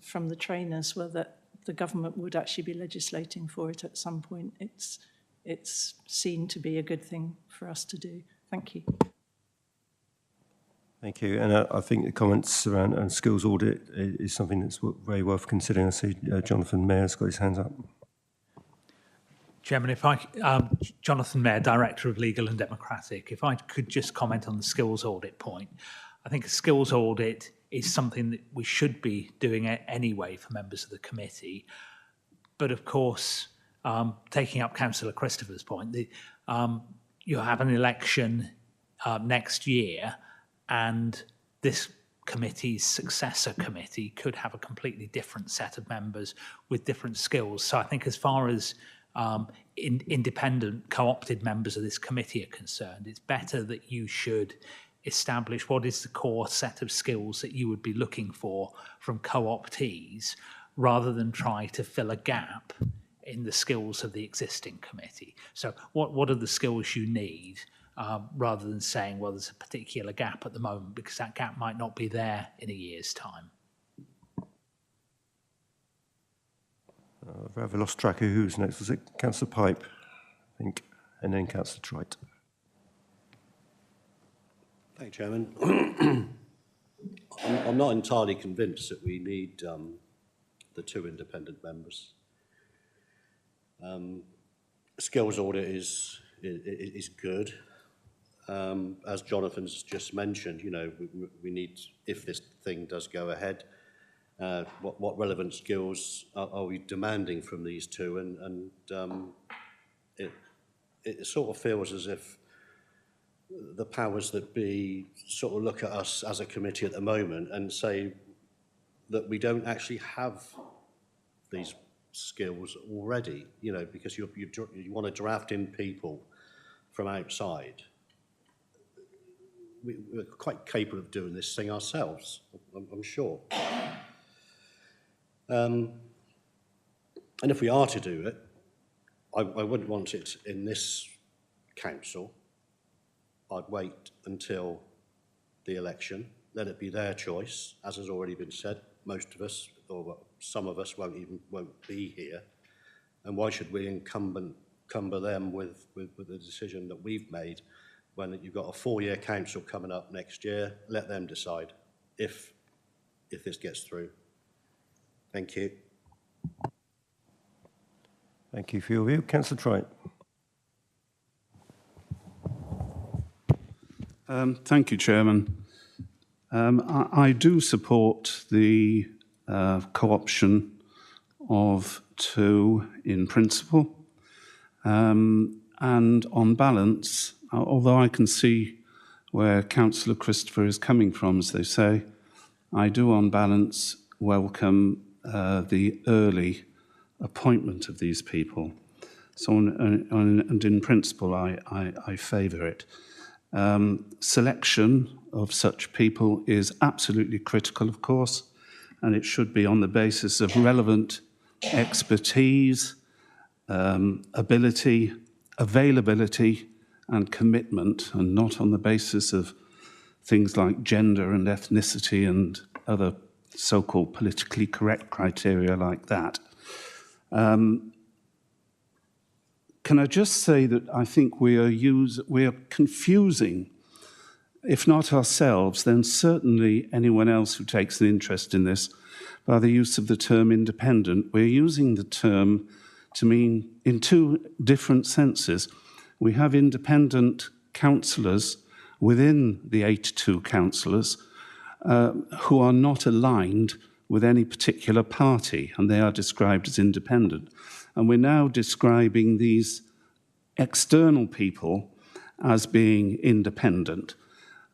from the trainers were that the government would actually be legislating for it at some point. It's seen to be a good thing for us to do. Thank you. Thank you. And I think the comments around skills audit is something that's very worth considering. I see Jonathan Mayer's got his hands up. Chairman, Jonathan Mayer, Director of Legal and Democratic, if I could just comment on the skills audit point. I think a skills audit is something that we should be doing anyway for members of the committee. But of course, taking up Councillor Christopher's point, you have an election next year, and this committee's successor committee could have a completely different set of members with different skills. So I think as far as independent co-opted members of this committee are concerned, it's better that you should establish what is the core set of skills that you would be looking for from co-optees, rather than try to fill a gap in the skills of the existing committee. So what are the skills you need, rather than saying, well, there's a particular gap at the moment, because that gap might not be there in a year's time. I've rather lost track of who's next. Was it Councillor Pipe, I think, and then Councillor Trite? Thank you, Chairman. I'm not entirely convinced that we need the two independent members. Skills audit is good. As Jonathan's just mentioned, you know, we need, if this thing does go ahead, what relevant skills are we demanding from these two? And it sort of feels as if the powers that be sort of look at us as a committee at the moment and say that we don't actually have these skills already, you know, because you want to draft in people from outside. We're quite capable of doing this thing ourselves, I'm sure. And if we are to do it, I wouldn't want it in this council. I'd wait until the election, let it be their choice, as has already been said. Most of us, or well, some of us, won't be here. And why should we encumber them with the decision that we've made when you've got a 4-year council coming up next year? Let them decide if this gets through. Thank you. Thank you for your view. Councillor Tright. Thank you, Chairman. I do support the co-option of 2 in principle. And on balance, although I can see where Councillor Christopher is coming from, as they say, I do on balance welcome the early appointment of these people. So, and in principle, I favour it. Selection of such people is absolutely critical, of course, and it should be on the basis of relevant expertise, ability, availability, and commitment, and not on the basis of things like gender and ethnicity and other so-called politically correct criteria like that. Can I just say that I think we are confusing, if not ourselves, then certainly anyone else who takes an interest in this, by the use of the term independent. We're using the term to mean in 2 different senses. We have independent councillors within the 82 councillors who are not aligned with any particular party, and they are described as independent. And we're now describing these external people as being independent,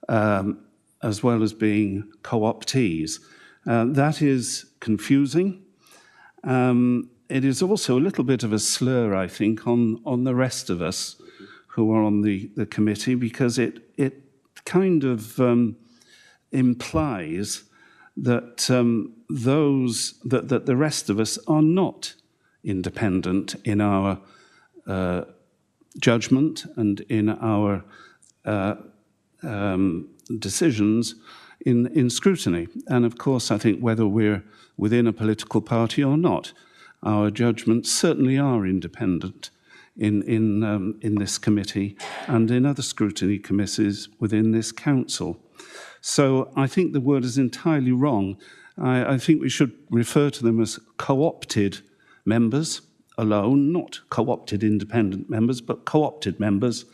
as well as being co-optees. That is confusing. It is also a little bit of a slur, I think, on the rest of us who are on the committee, because it kind of implies that that the rest of us are not independent in our judgment and in our decisions in scrutiny. And of course, I think whether we're within a political party or not, our judgments certainly are independent in this committee and in other scrutiny committees within this council. So I think the word is entirely wrong. I think we should refer to them as co-opted members alone, not co-opted independent members, but co-opted members.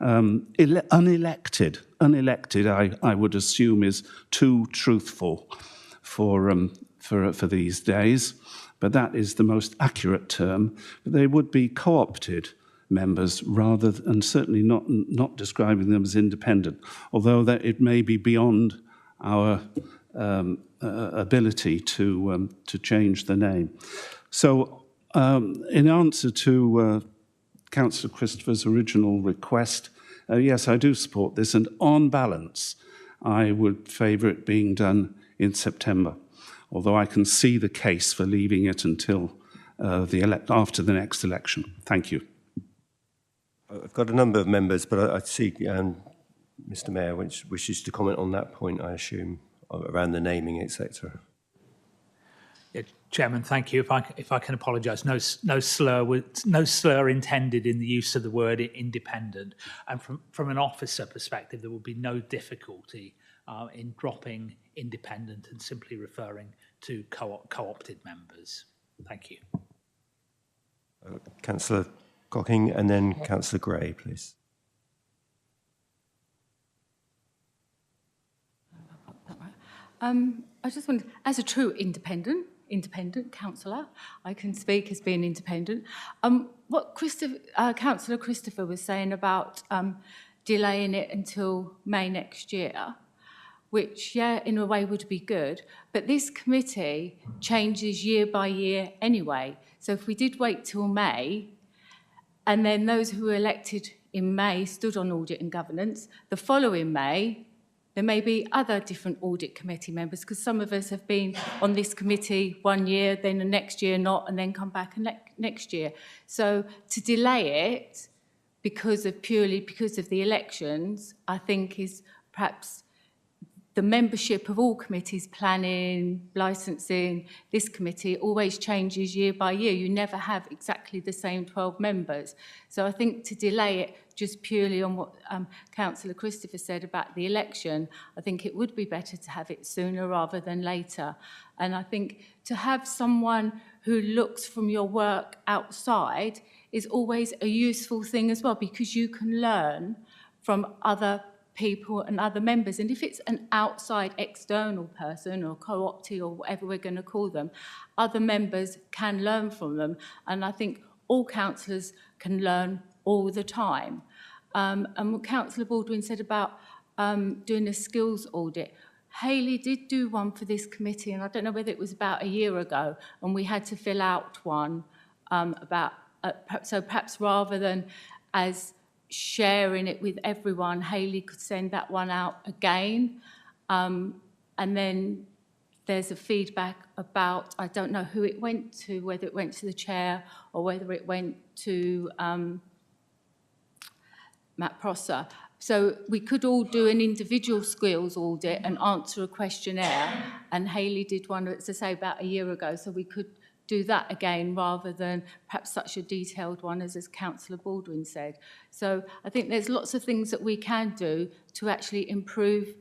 Unelected, I would assume, is too truthful for these days, but that is the most accurate term. But they would be co-opted members rather than, certainly not describing them as independent, although that it may be beyond our ability to change the name. So in answer to Councillor Christopher's original request, yes, I do support this, and on balance, I would favour it being done in September, although I can see the case for leaving it until after the next election. Thank you. I've got a number of members, but I see Mr. Mayor wishes to comment on that point, I assume, around the naming, etc. Yeah, Chairman, thank you. If I can apologise, no slur intended in the use of the word independent. And from an officer perspective, there would be no difficulty in dropping independent and simply referring to co-opted members. Thank you. Councillor Cocking and then Councillor Gray, please. I just wondered, as a true independent councillor, I can speak as being independent. What Councillor Christopher was saying about delaying it until May next year, which, yeah, in a way would be good, but this committee changes year by year anyway. So if we did wait till May, and then those who were elected in May stood on audit and governance, the following May, there may be other different audit committee members, because some of us have been on this committee 1 year, then the next year not, and then come back next year. So to delay it purely because of the elections, I think is perhaps the membership of all committees, planning, licensing, this committee always changes year by year. You never have exactly the same 12 members. So I think to delay it just purely on what Councillor Christopher said about the election, I think it would be better to have it sooner rather than later. And I think to have someone who looks from your work outside is always a useful thing as well, because you can learn from other people and other members. And if it's an outside external person or co-optee or whatever we're going to call them, other members can learn from them. And I think all councillors can learn all the time. And what Councillor Baldwin said about doing a skills audit, Hayley did do one for this committee, and I don't know whether it was about a year ago, and we had to fill out one so perhaps rather than as sharing it with everyone, Hayley could send that one out again. And then there's a feedback about, I don't know who it went to, whether it went to the chair or whether it went to Matt Prosser. So we could all do an individual skills audit and answer a questionnaire. And Hayley did one, as I say, about a year ago. So we could do that again rather than perhaps such a detailed one as Councillor Baldwin said. So I think there's lots of things that we can do to actually improve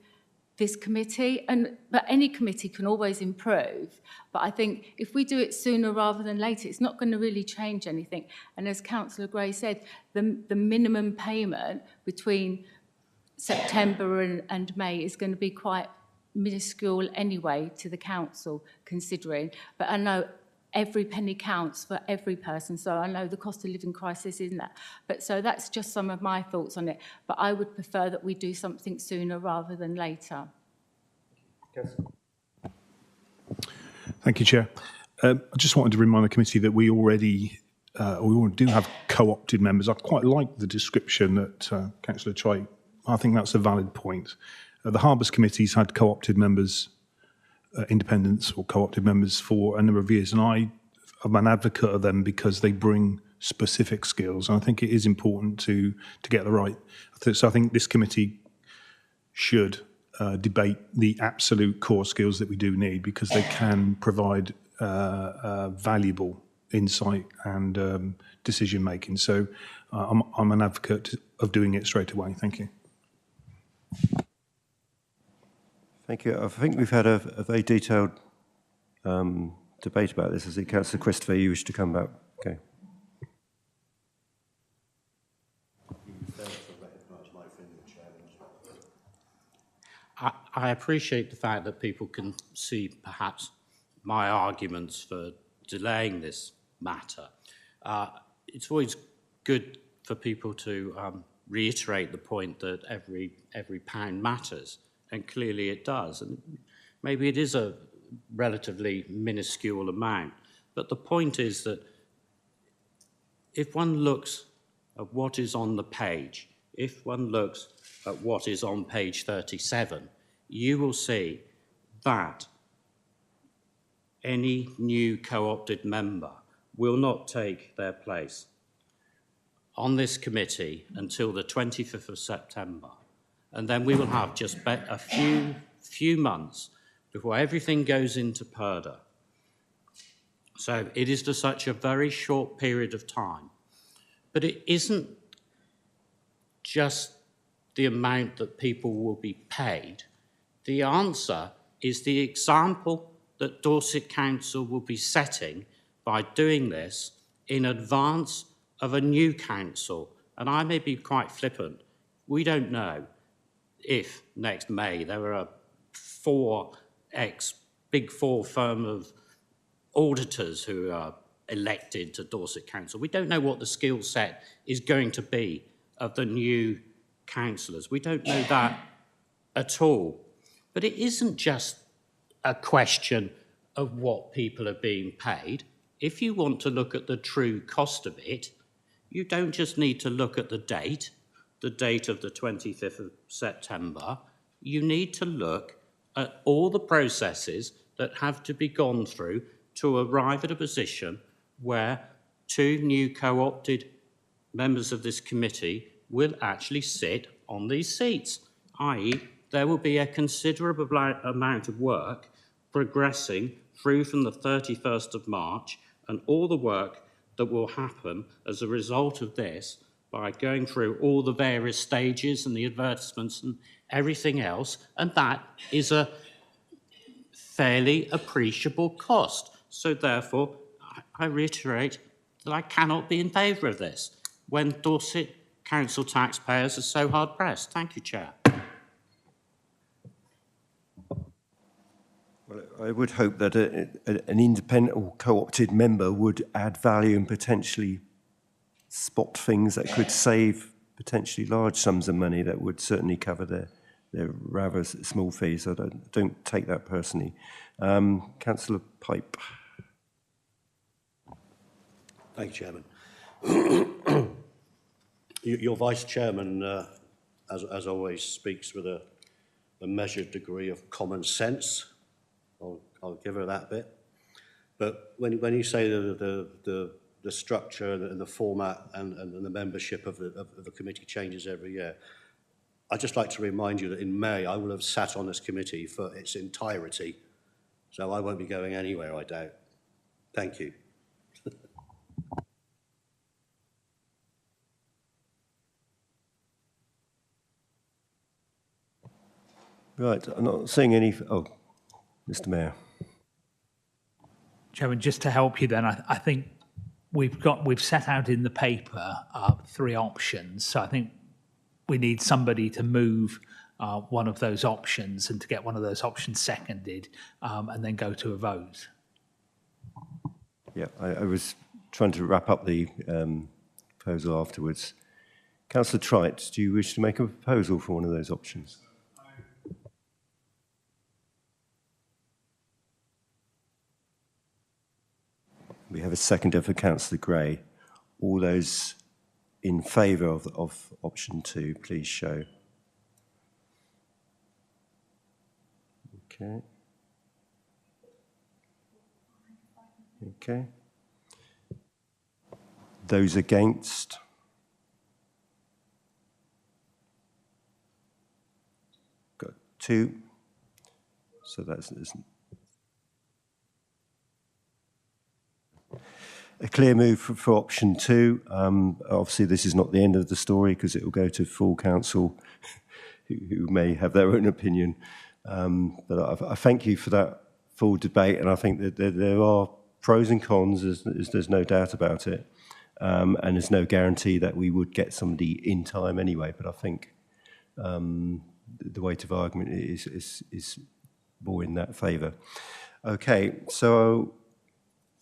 this committee, but any committee can always improve. But I think if we do it sooner rather than later, it's not going to really change anything. And as Councillor Gray said, the minimum payment between September and May is going to be quite minuscule anyway to the council, considering. But I know every penny counts for every person. So I know the cost of living crisis isn't that. But so that's just some of my thoughts on it. But I would prefer that we do something sooner rather than later. Thank you, Chair. I just wanted to remind the committee that we already do have co-opted members. I quite like the description that Councillor Choi, I think that's a valid point. The Harbours Committee's had co-opted members, independents or co-opted members for a number of years, and I'm an advocate of them because they bring specific skills, and I think it is important to get the right. So I think this committee should debate the absolute core skills that we do need, because they can provide valuable insight and decision making. So I'm an advocate of doing it straight away. Thank you. Thank you. I think we've had a very detailed debate about this. As Councillor Christopher, you wish to come back? Okay. I appreciate the fact that people can see perhaps my arguments for delaying this matter. It's always good for people to reiterate the point that every pound matters. And clearly it does. And maybe it is a relatively minuscule amount. But the point is that if one looks at what is on the page, if one looks at what is on page 37, you will see that any new co-opted member will not take their place on this committee until the 25th of September. And then we will have just a few months before everything goes into purdah. So it is to such a very short period of time. But it isn't just the amount that people will be paid. The answer is the example that Dorset Council will be setting by doing this in advance of a new council. And I may be quite flippant. We don't know if next May there are Big Four firm of auditors who are elected to Dorset Council. We don't know what the skill set is going to be of the new councillors. We don't know that at all. But it isn't just a question of what people are being paid. If you want to look at the true cost of it, you don't just need to look at the date of the 25th of September. you need to look at all the processes that have to be gone through to arrive at a position where 2 new co-opted members of this committee will actually sit on these seats, i.e. there will be a considerable amount of work progressing through from the 31st of March, and all the work that will happen as a result of this by going through all the various stages and the advertisements and everything else, and that is a fairly appreciable cost. So therefore, I reiterate that I cannot be in favour of this when Dorset Council taxpayers are so hard pressed. Thank you, Chair. Well, I would hope that an independent or co-opted member would add value and potentially spot things that could save potentially large sums of money that would certainly cover their rather small fees. I don't take that personally. Councillor Pipe. Thank you, Chairman. Your Vice Chairman, as always, speaks with a measured degree of common sense. I'll give her that bit. But when you say the structure and the format and the membership of the committee changes every year, I'd just like to remind you that in May I will have sat on this committee for its entirety, so I won't be going anywhere, I doubt. Thank you. Right, I'm not seeing any. Oh, Mr. Mayor. Chairman, just to help you then, I think we've set out in the paper 3 options. So I think we need somebody to move one of those options and to get one of those options seconded and then go to a vote. Yeah, I was trying to wrap up the proposal afterwards. Councillor Trite, do you wish to make a proposal for one of those options? We have a seconder for Councillor Gray. All those in favour of option 2, please show. Okay. Okay. Those against? Got 2. So that's a clear move for option 2. Obviously, this is not the end of the story because it will go to full council who may have their own opinion. But I thank you for that full debate, and I think that there are pros and cons, there's no doubt about it. And there's no guarantee that we would get somebody in time anyway, but I think the weight of argument is more in that favour. Okay, so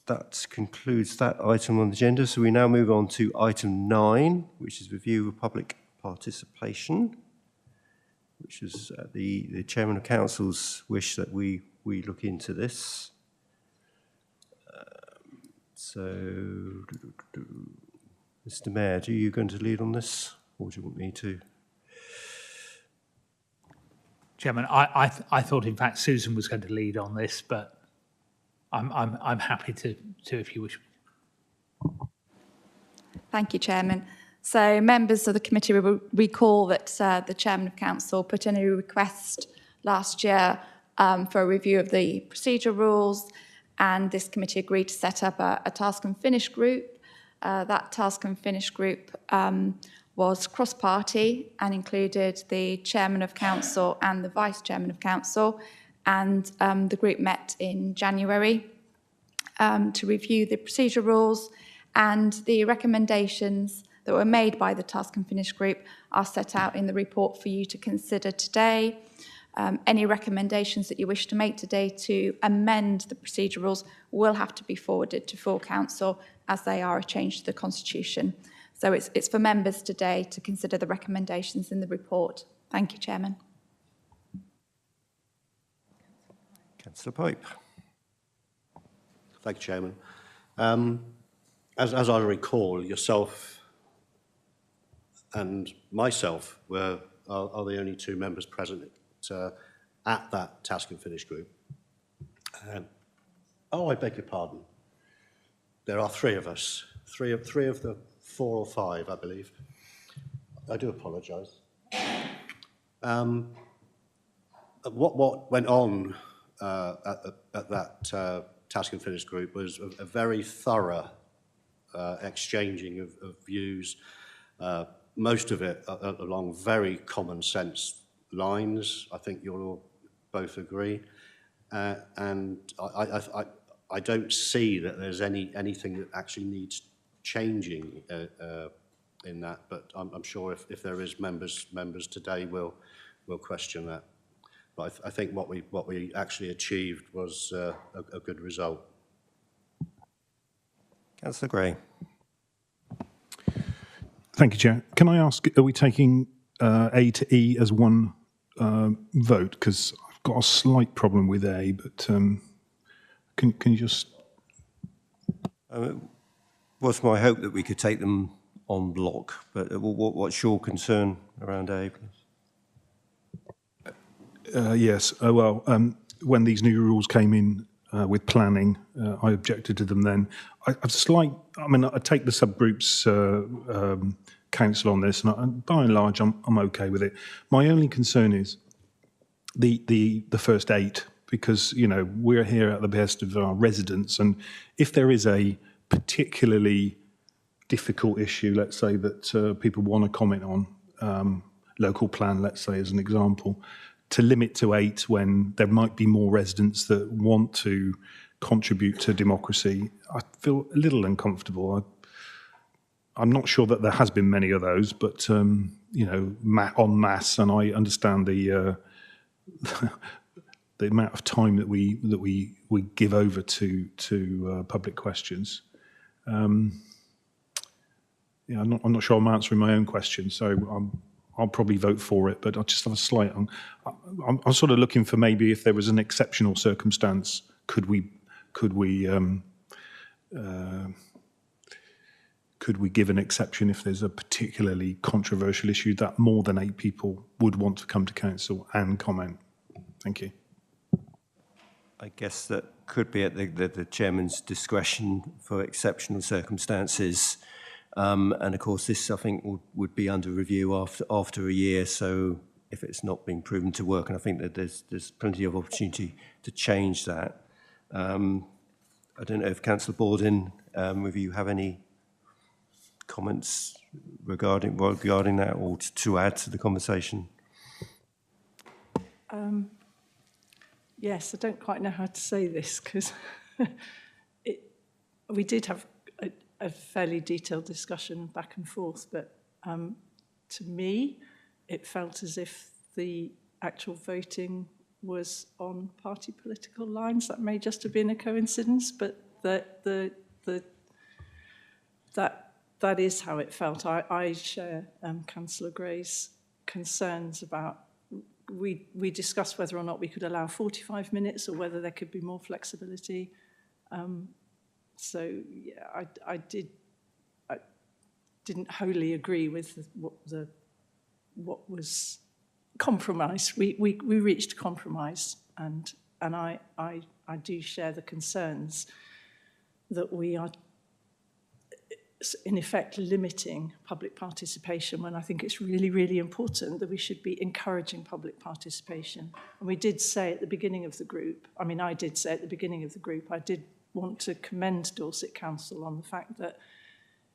that concludes that item on the agenda. So we now move on to item 9, which is review of public participation, which is the Chairman of Council's wish that we look into this. So, Mr. Mayor, are you going to lead on this, or do you want me to? Chairman, I thought in fact Susan was going to lead on this, but I'm happy to if you wish. Thank you, Chairman. So members of the committee will recall that the Chairman of Council put in a request last year for a review of the procedure rules, and this committee agreed to set up a task and finish group. That task and finish group was cross-party and included the Chairman of Council and the Vice Chairman of Council, and the group met in January to review the procedure rules, and the recommendations that were made by the task and finish group are set out in the report for you to consider today. Any recommendations that you wish to make today to amend the procedure rules will have to be forwarded to full council, as they are a change to the Constitution. So it's for members today to consider the recommendations in the report. Thank you, Chairman. Councillor Pipe. Thank you, Chairman. As I recall, yourself and myself are the only 2 members present at that task and finish group. Oh, I beg your pardon. There are three of us, three of the 4 or 5, I believe. I do apologise. What went on at that task and finish group was a very thorough exchanging of views, most of it along very common sense lines. I think you'll all both agree. And I don't see that there's anything that actually needs changing in that, but I'm sure if there is members today will question that. But I think what we actually achieved was a good result. Councillor Gray. Thank you, Chair. Can I ask, are we taking A to E as one vote? Because I've got a slight problem with A, but can you just... It was my hope that we could take them on block, but what's your concern around A, please? Yes, when these new rules came in with planning, I objected to them then. I take the subgroups council on this, and by and large, I'm okay with it. My only concern is the first 8, because, you know, we're here at the behest of our residents, and if there is a particularly difficult issue, let's say, that people want to comment on, local plan, let's say, as an example, to limit to 8 when there might be more residents that want to contribute to democracy, I feel a little uncomfortable. I'm not sure that there has been many of those, but you know, en masse, and I understand the the amount of time that we give over to public questions. Yeah, I'm not sure I'm answering my own question, so I'll probably vote for it, but I just have a slight. I'm sort of looking for maybe if there was an exceptional circumstance, could we give an exception if there's a particularly controversial issue that more than 8 people would want to come to council and comment? Thank you. I guess that could be at the chairman's discretion for exceptional circumstances. And of course, this, I think, would be under review after a year. So if it's not been proven to work, and I think that there's plenty of opportunity to change that. I don't know if Councillor Borden, if you have any comments regarding that, or to add to the conversation. Yes, I don't quite know how to say this, because we did have a fairly detailed discussion back and forth, but to me, it felt as if the actual voting was on party political lines. That may just have been a coincidence, but that is how it felt. I share Councillor Gray's concerns about. We discussed whether or not we could allow 45 minutes or whether there could be more flexibility. So yeah, I didn't wholly agree with what was compromised. We reached a compromise, and I do share the concerns that we are in effect limiting public participation, when I think it's really, really important that we should be encouraging public participation. And we did say at the beginning of the group, I did say at the beginning of the group, I did want to commend Dorset Council on the fact that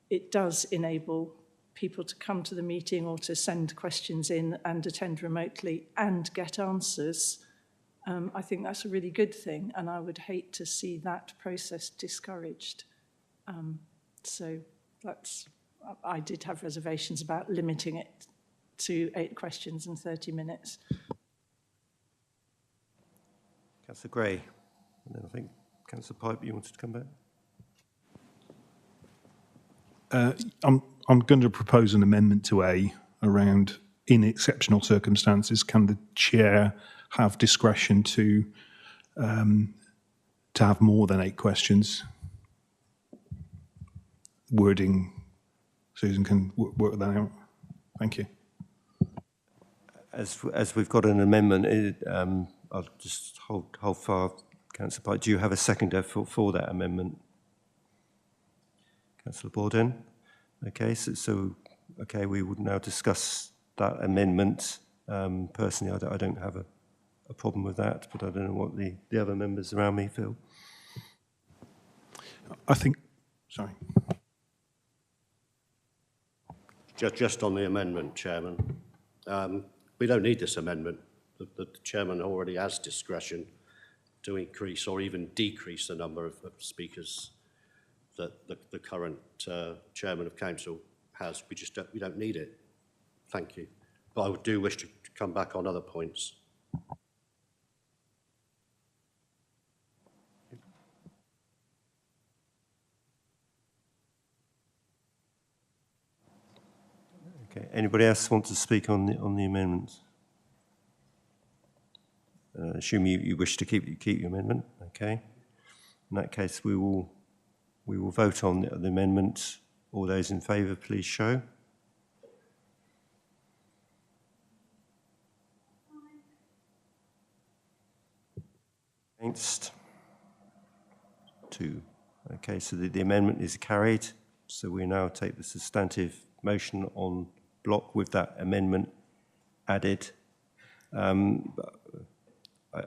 it does enable people to come to the meeting or to send questions in and attend remotely and get answers. I think that's a really good thing, and I would hate to see that process discouraged. So I did have reservations about limiting it to 8 questions and 30 minutes. Councillor Gray, and then I think Councillor Pipe, you wanted to come back? I'm going to propose an amendment to A around, in exceptional circumstances, can the chair have discretion to have more than 8 questions? Wording, Susan can work that out. Thank you. As we've got an amendment, I'll just hold fire. Councillor Pike, do you have a seconder for that amendment? Councillor Borden? Okay, okay, we would now discuss that amendment. Personally, I don't have a problem with that, but I don't know what the other members around me feel. I think, sorry. Just on the amendment, Chairman, we don't need this amendment. The Chairman already has discretion to increase or even decrease the number of speakers that the current Chairman of Council has. We don't need it. Thank you. But I do wish to come back on other points. Okay. Anybody else want to speak on the amendments? Assume you wish to keep your amendment. Okay. In that case, we will vote on the amendment. All those in favour, please show. Against? 2. Okay, so the amendment is carried. So we now take the substantive motion on block with that amendment added.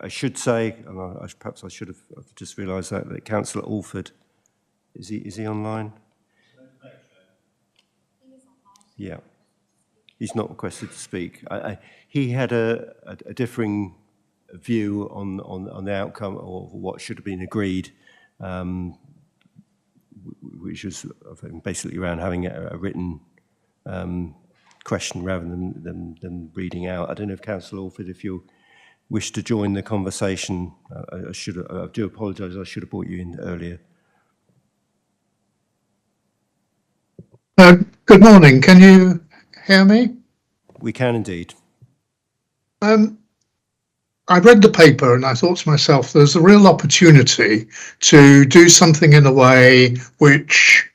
I should say, and perhaps I should have just realised that Councillor Alford, is he online? Yeah, he's not requested to speak. He had a differing view on the outcome of what should have been agreed, which was basically around having a written question rather than reading out. I don't know if Councillor Alford, if you wish to join the conversation, I do apologise, I should have brought you in earlier. Good morning, can you hear me? We can indeed. I read the paper and I thought to myself, there's a real opportunity to do something in a way which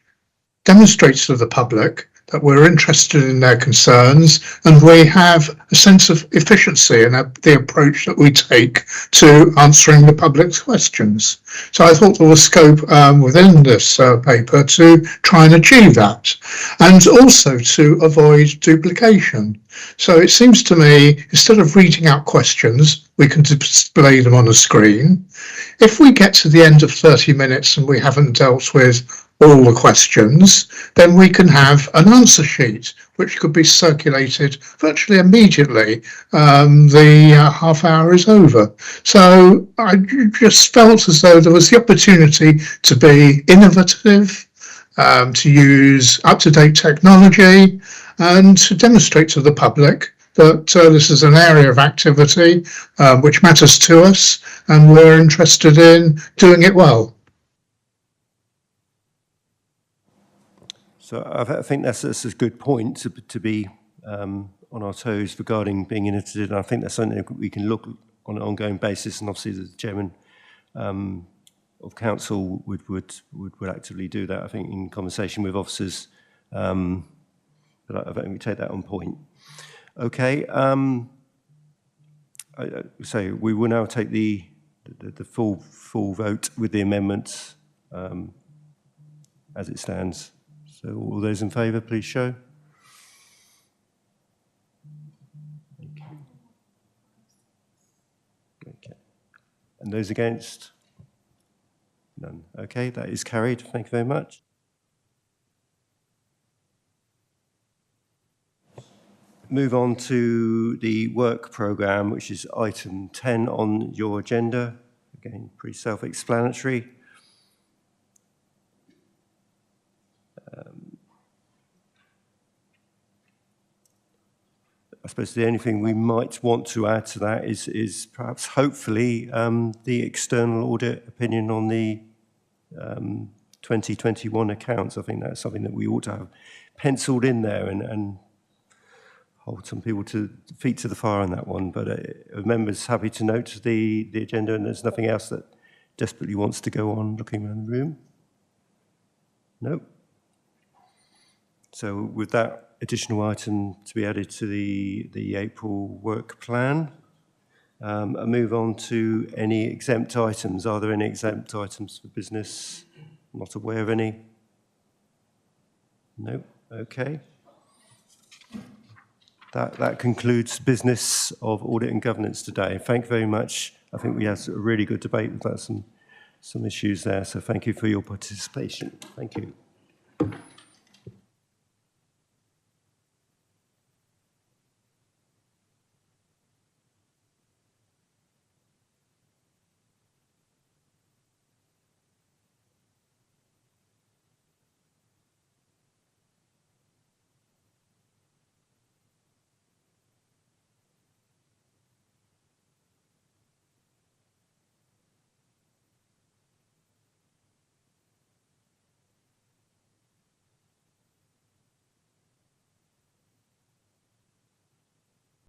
demonstrates to the public that we're interested in their concerns and we have a sense of efficiency in the approach that we take to answering the public's questions. So I thought there was scope within this paper to try and achieve that, and also to avoid duplication. So it seems to me, instead of reading out questions, we can display them on a screen. If we get to the end of 30 minutes and we haven't dealt with all the questions, then we can have an answer sheet which could be circulated virtually immediately. The half hour is over. So I just felt as though there was the opportunity to be innovative, to use up-to-date technology, and to demonstrate to the public that this is an area of activity which matters to us and we're interested in doing it well. So I think that's a good point to be on our toes regarding being interested. And I think that's something that we can look on an ongoing basis. And obviously the chairman of council would actively do that, I think, in conversation with officers. But I think we take that on point. Okay. So we will now take the full vote with the amendments as it stands. So all those in favour, please show. Okay. And those against? None. Okay, that is carried. Thank you very much. Move on to the work programme, which is item 10 on your agenda. Again, pretty self-explanatory. I suppose the only thing we might want to add to that is perhaps, hopefully, the external audit opinion on the 2021 accounts. I think that's something that we ought to have penciled in there and hold some people to feet to the fire on that one. But members happy to note the agenda, and there's nothing else that desperately wants to go on looking around the room? No? So with that, additional item to be added to the April work plan. I move on to any exempt items. Are there any exempt items for business? Not aware of any. No. Okay. That concludes business of audit and governance today. Thank you very much. I think we had a really good debate about some issues there. So thank you for your participation. Thank you.